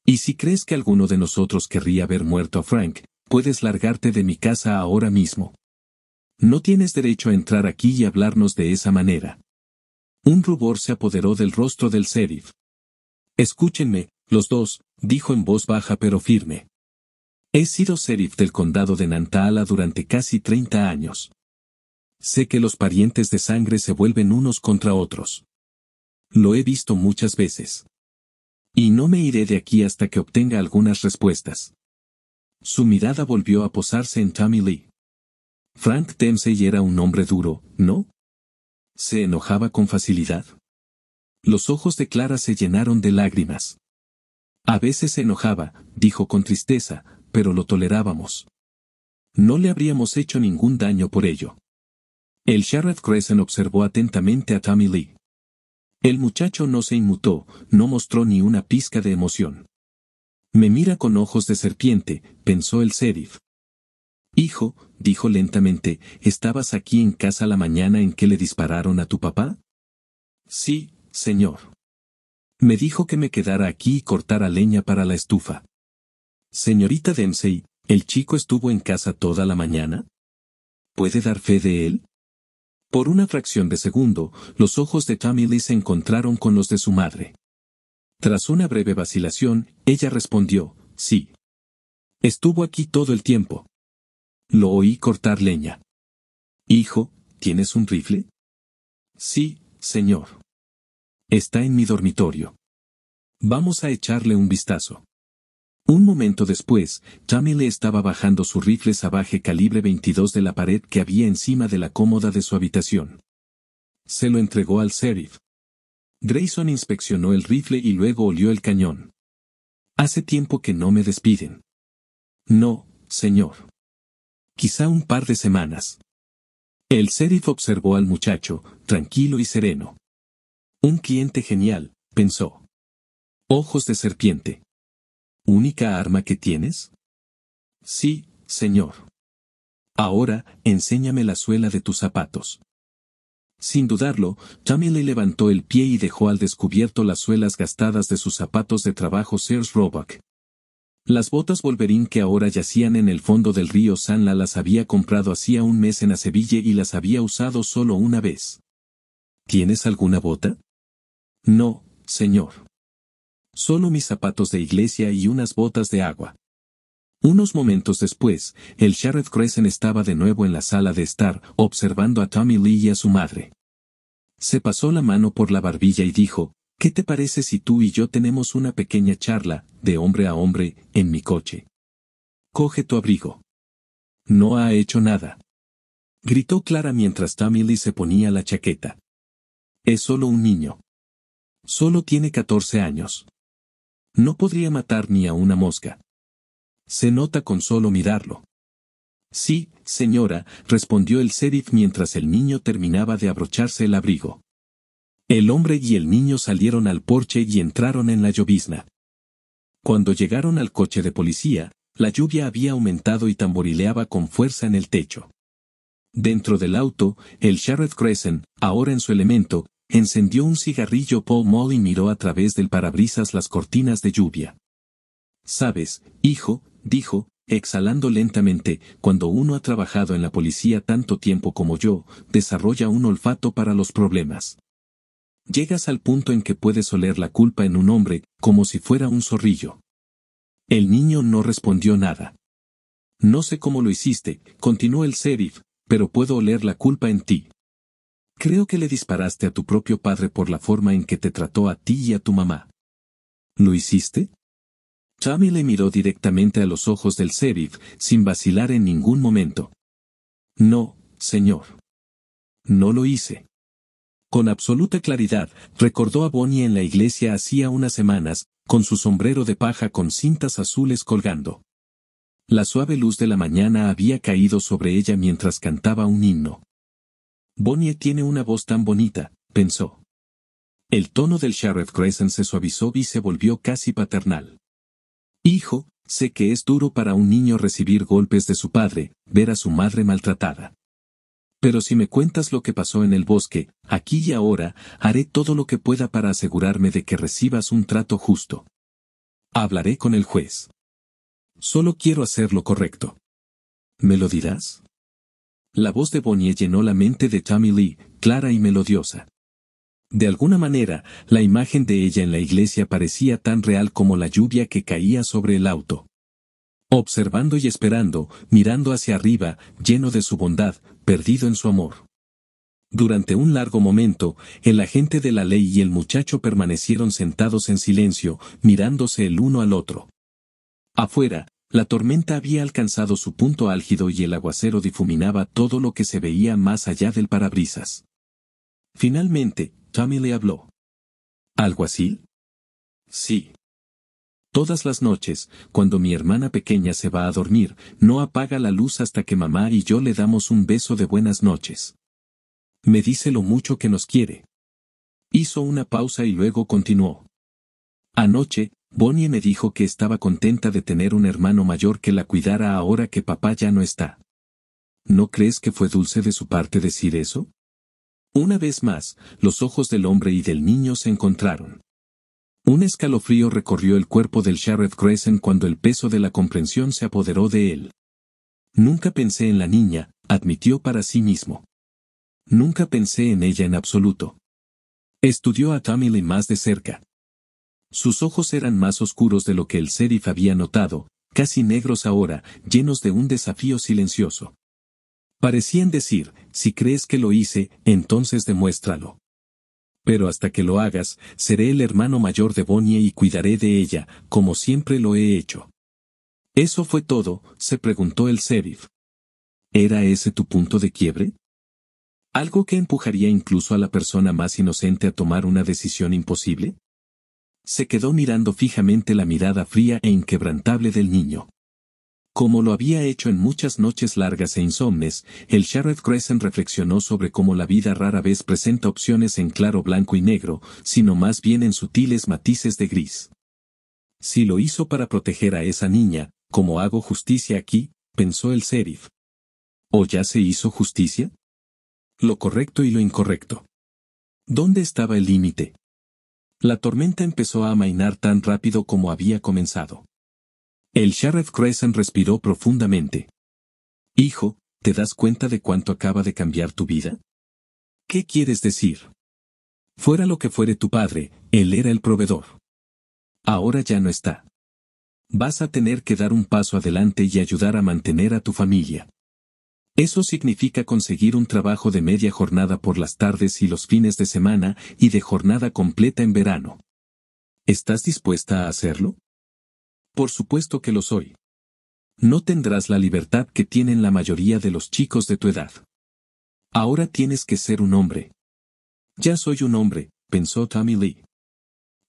Speaker 1: Y si crees que alguno de nosotros querría ver muerto a Frank, puedes largarte de mi casa ahora mismo. No tienes derecho a entrar aquí y hablarnos de esa manera. Un rubor se apoderó del rostro del sheriff. Escúchenme, los dos, dijo en voz baja pero firme. He sido sheriff del condado de Nantahala durante casi 30 años. Sé que los parientes de sangre se vuelven unos contra otros. Lo he visto muchas veces. Y no me iré de aquí hasta que obtenga algunas respuestas. Su mirada volvió a posarse en Tommy Lee. Frank Dempsey era un hombre duro, ¿no? ¿Se enojaba con facilidad? Los ojos de Clara se llenaron de lágrimas. A veces se enojaba, dijo con tristeza, pero lo tolerábamos. No le habríamos hecho ningún daño por ello. El sheriff Crescent observó atentamente a Tommy Lee. El muchacho no se inmutó, no mostró ni una pizca de emoción. Me mira con ojos de serpiente, pensó el sheriff. Hijo, dijo lentamente, ¿estabas aquí en casa la mañana en que le dispararon a tu papá? Sí, señor. Me dijo que me quedara aquí y cortara leña para la estufa. Señorita Dempsey, ¿el chico estuvo en casa toda la mañana? ¿Puede dar fe de él? Por una fracción de segundo, los ojos de Tommy Lee se encontraron con los de su madre. Tras una breve vacilación, ella respondió, sí. Estuvo aquí todo el tiempo. Lo oí cortar leña. Hijo, ¿tienes un rifle? Sí, señor. Está en mi dormitorio. Vamos a echarle un vistazo. Un momento después, Tommy Lee estaba bajando su rifle Savage calibre 22 de la pared que había encima de la cómoda de su habitación. Se lo entregó al sheriff. Grayson inspeccionó el rifle y luego olió el cañón. Hace tiempo que no me despiden. No, señor. Quizá un par de semanas. El sheriff observó al muchacho, tranquilo y sereno. Un cliente genial, pensó. Ojos de serpiente. ¿Única arma que tienes? Sí, señor. Ahora, enséñame la suela de tus zapatos. Sin dudarlo, Tommy le levantó el pie y dejó al descubierto las suelas gastadas de sus zapatos de trabajo Sears Roebuck. Las botas Wolverine que ahora yacían en el fondo del río Sanla las había comprado hacía un mes en Aceville y las había usado solo una vez. ¿Tienes alguna bota? No, señor. Solo mis zapatos de iglesia y unas botas de agua. Unos momentos después, el sheriff Crescent estaba de nuevo en la sala de estar, observando a Tommy Lee y a su madre. Se pasó la mano por la barbilla y dijo, ¿qué te parece si tú y yo tenemos una pequeña charla, de hombre a hombre, en mi coche? Coge tu abrigo. No ha hecho nada. Gritó Clara mientras Tommy Lee se ponía la chaqueta. Es solo un niño. Solo tiene 14 años. No podría matar ni a una mosca. Se nota con solo mirarlo. Sí, señora, respondió el sheriff mientras el niño terminaba de abrocharse el abrigo. El hombre y el niño salieron al porche y entraron en la llovizna. Cuando llegaron al coche de policía, la lluvia había aumentado y tamborileaba con fuerza en el techo. Dentro del auto, el sheriff Crescent, ahora en su elemento, encendió un cigarrillo Pall Mall y miró a través del parabrisas las cortinas de lluvia. «Sabes, hijo», dijo, exhalando lentamente, «cuando uno ha trabajado en la policía tanto tiempo como yo, desarrolla un olfato para los problemas. Llegas al punto en que puedes oler la culpa en un hombre, como si fuera un zorrillo». El niño no respondió nada. «No sé cómo lo hiciste», continuó el sheriff, «pero puedo oler la culpa en ti. Creo que le disparaste a tu propio padre por la forma en que te trató a ti y a tu mamá». «¿Lo hiciste?» Tommy le miró directamente a los ojos del sheriff, sin vacilar en ningún momento. «No, señor. No lo hice». Con absoluta claridad, recordó a Bonnie en la iglesia hacía unas semanas, con su sombrero de paja con cintas azules colgando. La suave luz de la mañana había caído sobre ella mientras cantaba un himno. Bonnie tiene una voz tan bonita, pensó. El tono del Sheriff Grayson se suavizó y se volvió casi paternal. Hijo, sé que es duro para un niño recibir golpes de su padre, ver a su madre maltratada. Pero si me cuentas lo que pasó en el bosque, aquí y ahora, haré todo lo que pueda para asegurarme de que recibas un trato justo. Hablaré con el juez. Solo quiero hacer lo correcto. ¿Me lo dirás? La voz de Bonnie llenó la mente de Tommy Lee, clara y melodiosa. De alguna manera, la imagen de ella en la iglesia parecía tan real como la lluvia que caía sobre el auto. Observando y esperando, mirando hacia arriba, lleno de su bondad, perdido en su amor. Durante un largo momento, el agente de la ley y el muchacho permanecieron sentados en silencio, mirándose el uno al otro. Afuera, la tormenta había alcanzado su punto álgido y el aguacero difuminaba todo lo que se veía más allá del parabrisas. Finalmente, Tommy le habló. ¿Alguacil? Sí. Todas las noches, cuando mi hermana pequeña se va a dormir, no apaga la luz hasta que mamá y yo le damos un beso de buenas noches. Me dice lo mucho que nos quiere. Hizo una pausa y luego continuó. Anoche, Bonnie me dijo que estaba contenta de tener un hermano mayor que la cuidara ahora que papá ya no está. ¿No crees que fue dulce de su parte decir eso? Una vez más, los ojos del hombre y del niño se encontraron. Un escalofrío recorrió el cuerpo del Sheriff Grayson cuando el peso de la comprensión se apoderó de él. Nunca pensé en la niña, admitió para sí mismo. Nunca pensé en ella en absoluto. Estudió a Tommy Lee más de cerca. Sus ojos eran más oscuros de lo que el sheriff había notado, casi negros ahora, llenos de un desafío silencioso. Parecían decir, si crees que lo hice, entonces demuéstralo. Pero hasta que lo hagas, seré el hermano mayor de Bonnie y cuidaré de ella, como siempre lo he hecho. ¿Eso fue todo?, se preguntó el sheriff. ¿Era ese tu punto de quiebre? ¿Algo que empujaría incluso a la persona más inocente a tomar una decisión imposible? Se quedó mirando fijamente la mirada fría e inquebrantable del niño. Como lo había hecho en muchas noches largas e insomnes, el Sheriff Grayson reflexionó sobre cómo la vida rara vez presenta opciones en claro blanco y negro, sino más bien en sutiles matices de gris. Si lo hizo para proteger a esa niña, ¿cómo hago justicia aquí?, pensó el sheriff. ¿O ya se hizo justicia? Lo correcto y lo incorrecto. ¿Dónde estaba el límite? La tormenta empezó a amainar tan rápido como había comenzado. El Sheriff Grayson respiró profundamente. Hijo, ¿te das cuenta de cuánto acaba de cambiar tu vida? ¿Qué quieres decir? Fuera lo que fuere tu padre, él era el proveedor. Ahora ya no está. Vas a tener que dar un paso adelante y ayudar a mantener a tu familia. Eso significa conseguir un trabajo de media jornada por las tardes y los fines de semana y de jornada completa en verano. ¿Estás dispuesta a hacerlo? Por supuesto que lo soy. No tendrás la libertad que tienen la mayoría de los chicos de tu edad. Ahora tienes que ser un hombre. Ya soy un hombre, pensó Tommy Lee.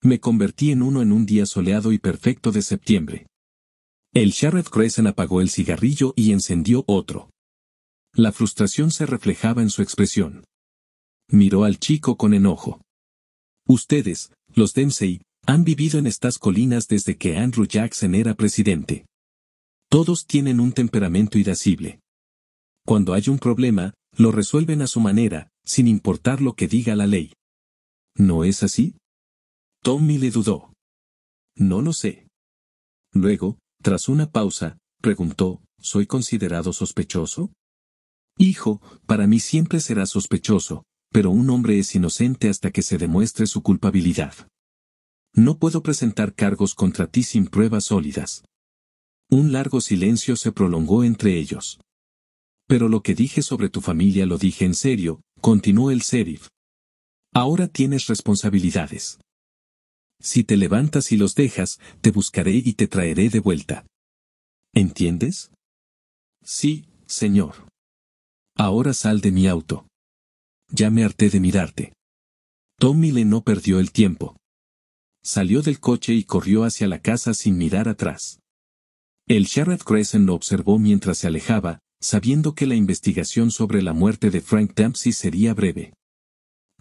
Speaker 1: Me convertí en uno en un día soleado y perfecto de septiembre. El Sheriff Grayson apagó el cigarrillo y encendió otro. La frustración se reflejaba en su expresión. Miró al chico con enojo. Ustedes, los Dempsey, han vivido en estas colinas desde que Andrew Jackson era presidente. Todos tienen un temperamento irascible. Cuando hay un problema, lo resuelven a su manera, sin importar lo que diga la ley. ¿No es así? Tommy le dudó. No lo sé. Luego, tras una pausa, preguntó, ¿soy considerado sospechoso? Hijo, para mí siempre será sospechoso, pero un hombre es inocente hasta que se demuestre su culpabilidad. No puedo presentar cargos contra ti sin pruebas sólidas. Un largo silencio se prolongó entre ellos. Pero lo que dije sobre tu familia lo dije en serio, continuó el sheriff. Ahora tienes responsabilidades. Si te levantas y los dejas, te buscaré y te traeré de vuelta. ¿Entiendes? Sí, señor. Ahora sal de mi auto. Ya me harté de mirarte. Tommy Lee no perdió el tiempo. Salió del coche y corrió hacia la casa sin mirar atrás. El Sheriff Grayson lo observó mientras se alejaba, sabiendo que la investigación sobre la muerte de Frank Dempsey sería breve.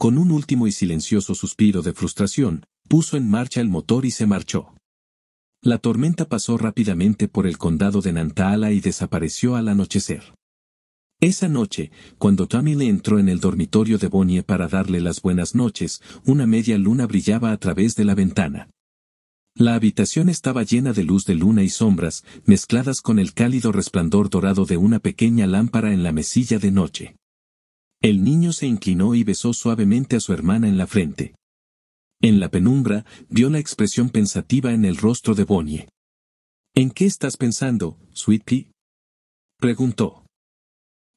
Speaker 1: Con un último y silencioso suspiro de frustración, puso en marcha el motor y se marchó. La tormenta pasó rápidamente por el condado de Nantahala y desapareció al anochecer. Esa noche, cuando Tommy le entró en el dormitorio de Bonnie para darle las buenas noches, una media luna brillaba a través de la ventana. La habitación estaba llena de luz de luna y sombras, mezcladas con el cálido resplandor dorado de una pequeña lámpara en la mesilla de noche. El niño se inclinó y besó suavemente a su hermana en la frente. En la penumbra, vio la expresión pensativa en el rostro de Bonnie. ¿En qué estás pensando, Sweet Pea?, preguntó.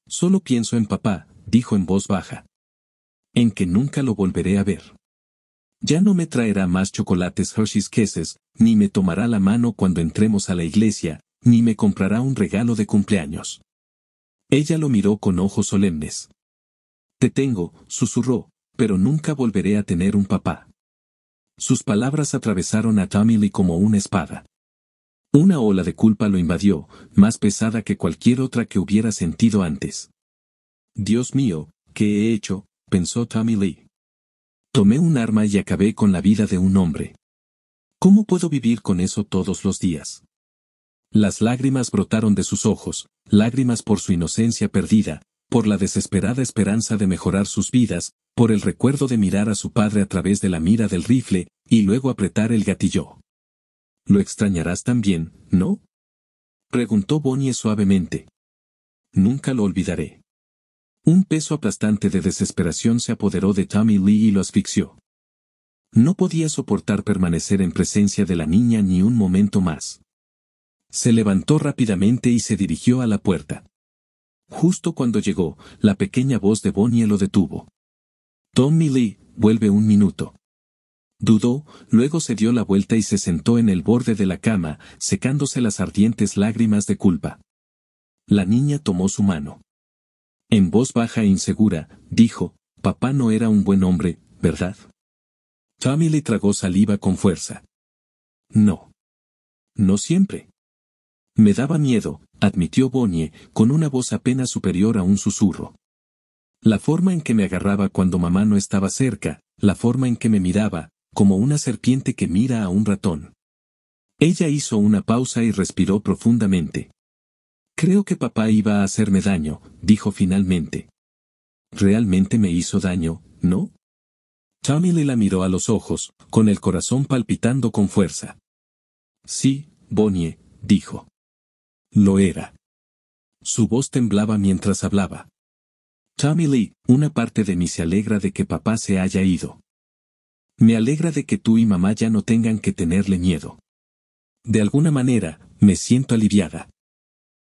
Speaker 1: Solo pienso en papá, dijo en voz baja. En que nunca lo volveré a ver. Ya no me traerá más chocolates Hershey's Kisses, ni me tomará la mano cuando entremos a la iglesia, ni me comprará un regalo de cumpleaños. Ella lo miró con ojos solemnes. Te tengo, susurró, pero nunca volveré a tener un papá. Sus palabras atravesaron a Tommy Lee como una espada. Una ola de culpa lo invadió, más pesada que cualquier otra que hubiera sentido antes. Dios mío, ¿qué he hecho?, pensó Tommy Lee. Tomé un arma y acabé con la vida de un hombre. ¿Cómo puedo vivir con eso todos los días? Las lágrimas brotaron de sus ojos, lágrimas por su inocencia perdida, por la desesperada esperanza de mejorar sus vidas, por el recuerdo de mirar a su padre a través de la mira del rifle, y luego apretar el gatillo. ¿Lo extrañarás también, no?, preguntó Bonnie suavemente. Nunca lo olvidaré. Un peso aplastante de desesperación se apoderó de Tommy Lee y lo asfixió. No podía soportar permanecer en presencia de la niña ni un momento más. Se levantó rápidamente y se dirigió a la puerta. Justo cuando llegó, la pequeña voz de Bonnie lo detuvo. Tommy Lee, vuelve un minuto. Dudó, luego se dio la vuelta y se sentó en el borde de la cama, secándose las ardientes lágrimas de culpa. La niña tomó su mano. En voz baja e insegura, dijo, papá no era un buen hombre, ¿verdad? Tommy le tragó saliva con fuerza. No. No siempre. Me daba miedo, admitió Bonnie, con una voz apenas superior a un susurro. La forma en que me agarraba cuando mamá no estaba cerca, la forma en que me miraba, como una serpiente que mira a un ratón. Ella hizo una pausa y respiró profundamente. Creo que papá iba a hacerme daño, dijo finalmente. ¿Realmente me hizo daño, no? Tommy le la miró a los ojos, con el corazón palpitando con fuerza. Sí, Bonnie, dijo. Lo era. Su voz temblaba mientras hablaba. Tommy Lee, una parte de mí se alegra de que papá se haya ido. Me alegra de que tú y mamá ya no tengan que tenerle miedo. De alguna manera, me siento aliviada.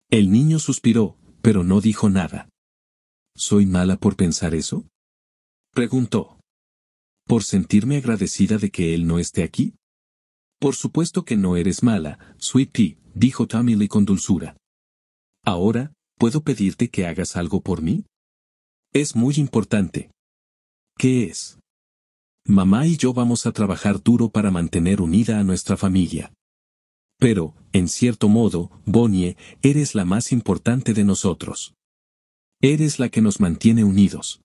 Speaker 1: El niño suspiró, pero no dijo nada. ¿Soy mala por pensar eso?, preguntó. ¿Por sentirme agradecida de que él no esté aquí? Por supuesto que no eres mala, Sweet Pea, dijo Tommy Lee con dulzura. Ahora, ¿puedo pedirte que hagas algo por mí? Es muy importante. ¿Qué es? Mamá y yo vamos a trabajar duro para mantener unida a nuestra familia. Pero, en cierto modo, Bonnie, eres la más importante de nosotros. Eres la que nos mantiene unidos.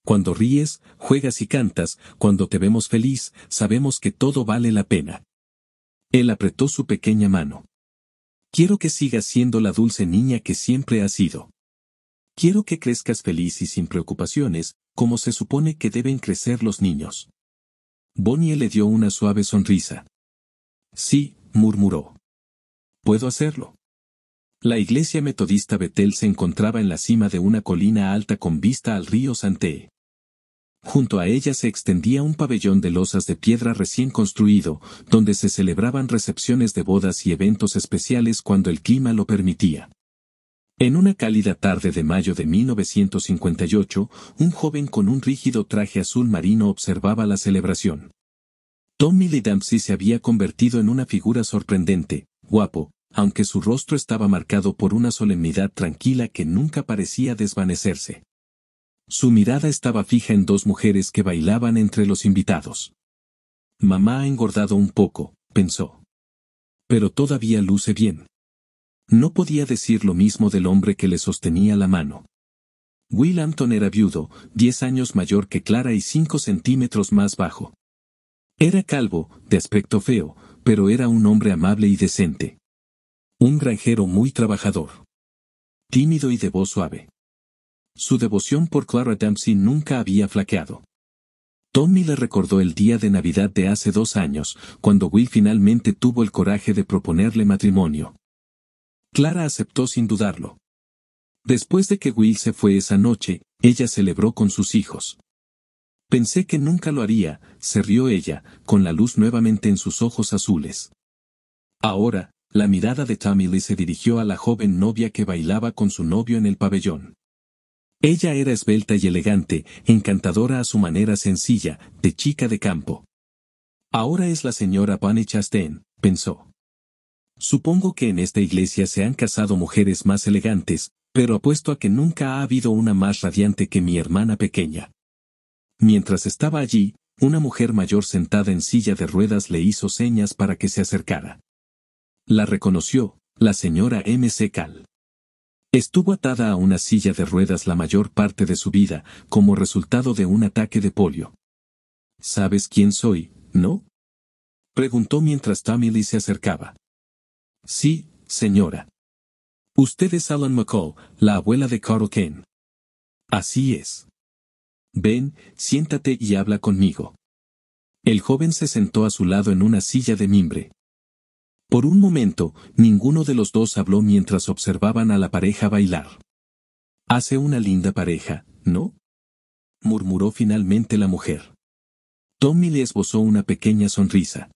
Speaker 1: Cuando ríes, juegas y cantas, cuando te vemos feliz, sabemos que todo vale la pena. Él apretó su pequeña mano. Quiero que sigas siendo la dulce niña que siempre has sido. Quiero que crezcas feliz y sin preocupaciones, como se supone que deben crecer los niños. Bonnie le dio una suave sonrisa. Sí, murmuró. Puedo hacerlo. La iglesia metodista Betel se encontraba en la cima de una colina alta con vista al río Santee. Junto a ella se extendía un pabellón de losas de piedra recién construido, donde se celebraban recepciones de bodas y eventos especiales cuando el clima lo permitía. En una cálida tarde de mayo de 1958, un joven con un rígido traje azul marino observaba la celebración. Tommy Lee Dempsey se había convertido en una figura sorprendente, guapo, aunque su rostro estaba marcado por una solemnidad tranquila que nunca parecía desvanecerse. Su mirada estaba fija en dos mujeres que bailaban entre los invitados. Mamá ha engordado un poco, pensó. Pero todavía luce bien. No podía decir lo mismo del hombre que le sostenía la mano. Will Hampton era viudo, 10 años mayor que Clara y 5 centímetros más bajo. Era calvo, de aspecto feo, pero era un hombre amable y decente. Un granjero muy trabajador. Tímido y de voz suave. Su devoción por Clara Dempsey nunca había flaqueado. Tommy le recordó el día de Navidad de hace 2 años, cuando Will finalmente tuvo el coraje de proponerle matrimonio. Clara aceptó sin dudarlo. Después de que Will se fue esa noche, ella celebró con sus hijos. Pensé que nunca lo haría, se rió ella, con la luz nuevamente en sus ojos azules. Ahora, la mirada de Tommy Lee se dirigió a la joven novia que bailaba con su novio en el pabellón. Ella era esbelta y elegante, encantadora a su manera sencilla, de chica de campo. Ahora es la señora Bonnie Chastain, pensó. Supongo que en esta iglesia se han casado mujeres más elegantes, pero apuesto a que nunca ha habido una más radiante que mi hermana pequeña. Mientras estaba allí, una mujer mayor sentada en silla de ruedas le hizo señas para que se acercara. La reconoció, la señora M.C. Cal. Estuvo atada a una silla de ruedas la mayor parte de su vida, como resultado de un ataque de polio. ¿Sabes quién soy, no? Preguntó mientras Tommy Lee se acercaba. Sí, señora. Usted es Alan McCall, la abuela de Carl Kane. Así es. Ven, siéntate y habla conmigo. El joven se sentó a su lado en una silla de mimbre. Por un momento, ninguno de los dos habló mientras observaban a la pareja bailar. Hace una linda pareja, ¿no? Murmuró finalmente la mujer. Tommy le esbozó una pequeña sonrisa.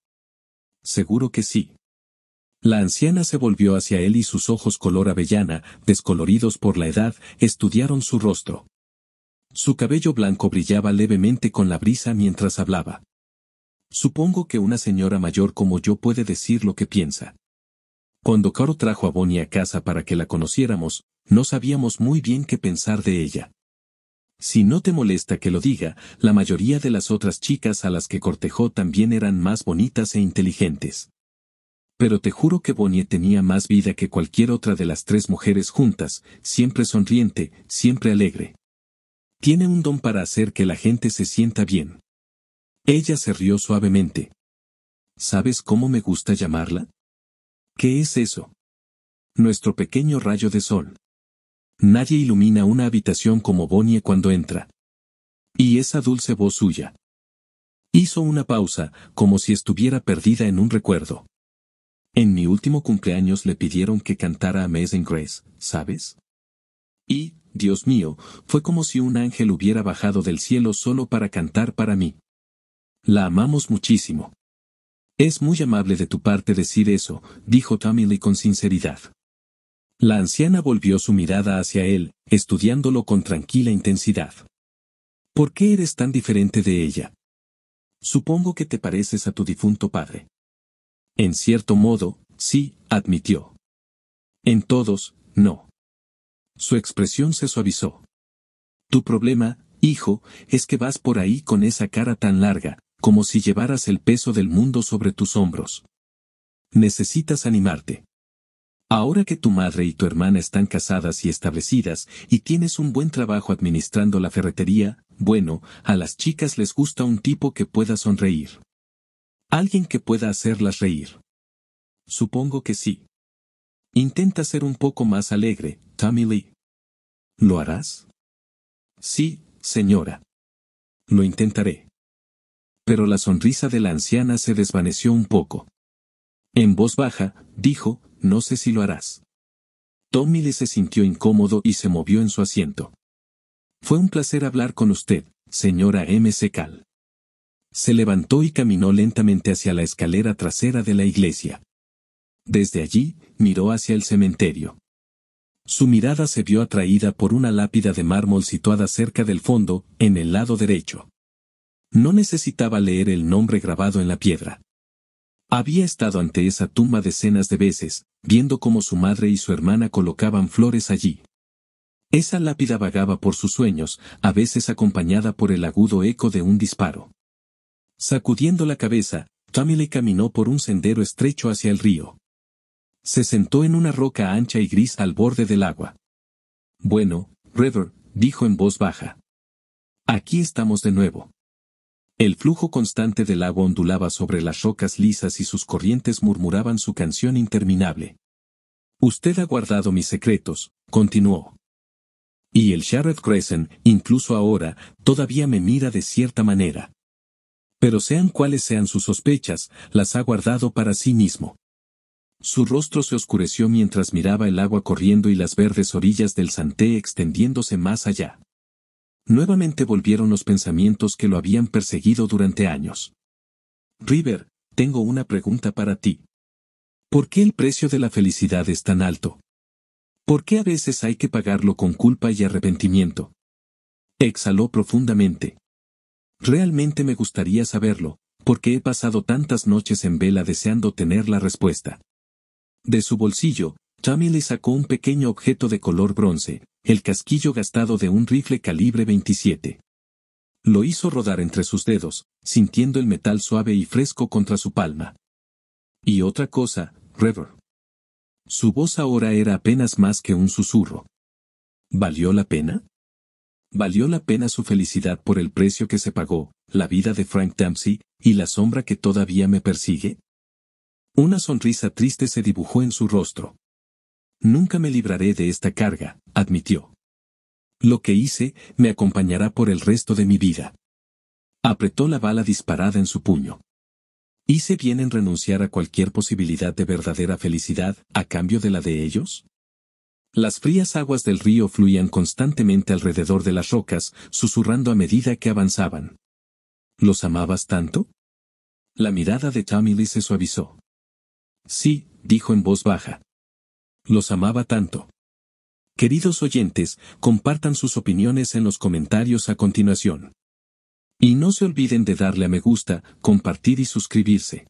Speaker 1: Seguro que sí. La anciana se volvió hacia él y sus ojos color avellana, descoloridos por la edad, estudiaron su rostro. Su cabello blanco brillaba levemente con la brisa mientras hablaba. Supongo que una señora mayor como yo puede decir lo que piensa. Cuando Caro trajo a Bonnie a casa para que la conociéramos, no sabíamos muy bien qué pensar de ella. Si no te molesta que lo diga, la mayoría de las otras chicas a las que cortejó también eran más bonitas e inteligentes. Pero te juro que Bonnie tenía más vida que cualquier otra de las 3 mujeres juntas, siempre sonriente, siempre alegre. Tiene un don para hacer que la gente se sienta bien. Ella se rió suavemente. ¿Sabes cómo me gusta llamarla? ¿Qué es eso? Nuestro pequeño rayo de sol. Nadie ilumina una habitación como Bonnie cuando entra. Y esa dulce voz suya. Hizo una pausa, como si estuviera perdida en un recuerdo. En mi último cumpleaños le pidieron que cantara Amazing Grace, ¿sabes? Y, Dios mío, fue como si un ángel hubiera bajado del cielo solo para cantar para mí. La amamos muchísimo. Es muy amable de tu parte decir eso, dijo Tommy Lee con sinceridad. La anciana volvió su mirada hacia él, estudiándolo con tranquila intensidad. ¿Por qué eres tan diferente de ella? Supongo que te pareces a tu difunto padre. En cierto modo, sí, admitió. En todos, no. Su expresión se suavizó. Tu problema, hijo, es que vas por ahí con esa cara tan larga, como si llevaras el peso del mundo sobre tus hombros. Necesitas animarte. Ahora que tu madre y tu hermana están casadas y establecidas, y tienes un buen trabajo administrando la ferretería, bueno, a las chicas les gusta un tipo que pueda sonreír. Alguien que pueda hacerlas reír. Supongo que sí. Intenta ser un poco más alegre, Tommy Lee. ¿Lo harás? Sí, señora. Lo intentaré. Pero la sonrisa de la anciana se desvaneció un poco. En voz baja, dijo, no sé si lo harás. Tommy Lee se sintió incómodo y se movió en su asiento. Fue un placer hablar con usted, señora M.C. Cal. Se levantó y caminó lentamente hacia la escalera trasera de la iglesia. Desde allí, miró hacia el cementerio. Su mirada se vio atraída por una lápida de mármol situada cerca del fondo, en el lado derecho. No necesitaba leer el nombre grabado en la piedra. Había estado ante esa tumba decenas de veces, viendo cómo su madre y su hermana colocaban flores allí. Esa lápida vagaba por sus sueños, a veces acompañada por el agudo eco de un disparo. Sacudiendo la cabeza, Tommy Lee caminó por un sendero estrecho hacia el río. Se sentó en una roca ancha y gris al borde del agua. Bueno, River, dijo en voz baja. Aquí estamos de nuevo. El flujo constante del agua ondulaba sobre las rocas lisas y sus corrientes murmuraban su canción interminable. Usted ha guardado mis secretos, continuó. Y el Sheriff Grayson, incluso ahora, todavía me mira de cierta manera. Pero sean cuales sean sus sospechas, las ha guardado para sí mismo. Su rostro se oscureció mientras miraba el agua corriendo y las verdes orillas del Sante extendiéndose más allá. Nuevamente volvieron los pensamientos que lo habían perseguido durante años. River, tengo una pregunta para ti. ¿Por qué el precio de la felicidad es tan alto? ¿Por qué a veces hay que pagarlo con culpa y arrepentimiento? Exhaló profundamente. Realmente me gustaría saberlo, porque he pasado tantas noches en vela deseando tener la respuesta. De su bolsillo, Tommy le sacó un pequeño objeto de color bronce, el casquillo gastado de un rifle calibre 27. Lo hizo rodar entre sus dedos, sintiendo el metal suave y fresco contra su palma. Y otra cosa, River. Su voz ahora era apenas más que un susurro. ¿Valió la pena? ¿Valió la pena su felicidad por el precio que se pagó, la vida de Frank Dempsey, y la sombra que todavía me persigue? Una sonrisa triste se dibujó en su rostro. Nunca me libraré de esta carga, admitió. Lo que hice, me acompañará por el resto de mi vida. Apretó la bala disparada en su puño. ¿Hice bien en renunciar a cualquier posibilidad de verdadera felicidad, a cambio de la de ellos? Las frías aguas del río fluían constantemente alrededor de las rocas, susurrando a medida que avanzaban. ¿Los amabas tanto? La mirada de Tommy Lee se suavizó. Sí, dijo en voz baja. Los amaba tanto. Queridos oyentes, compartan sus opiniones en los comentarios a continuación. Y no se olviden de darle a me gusta, compartir y suscribirse.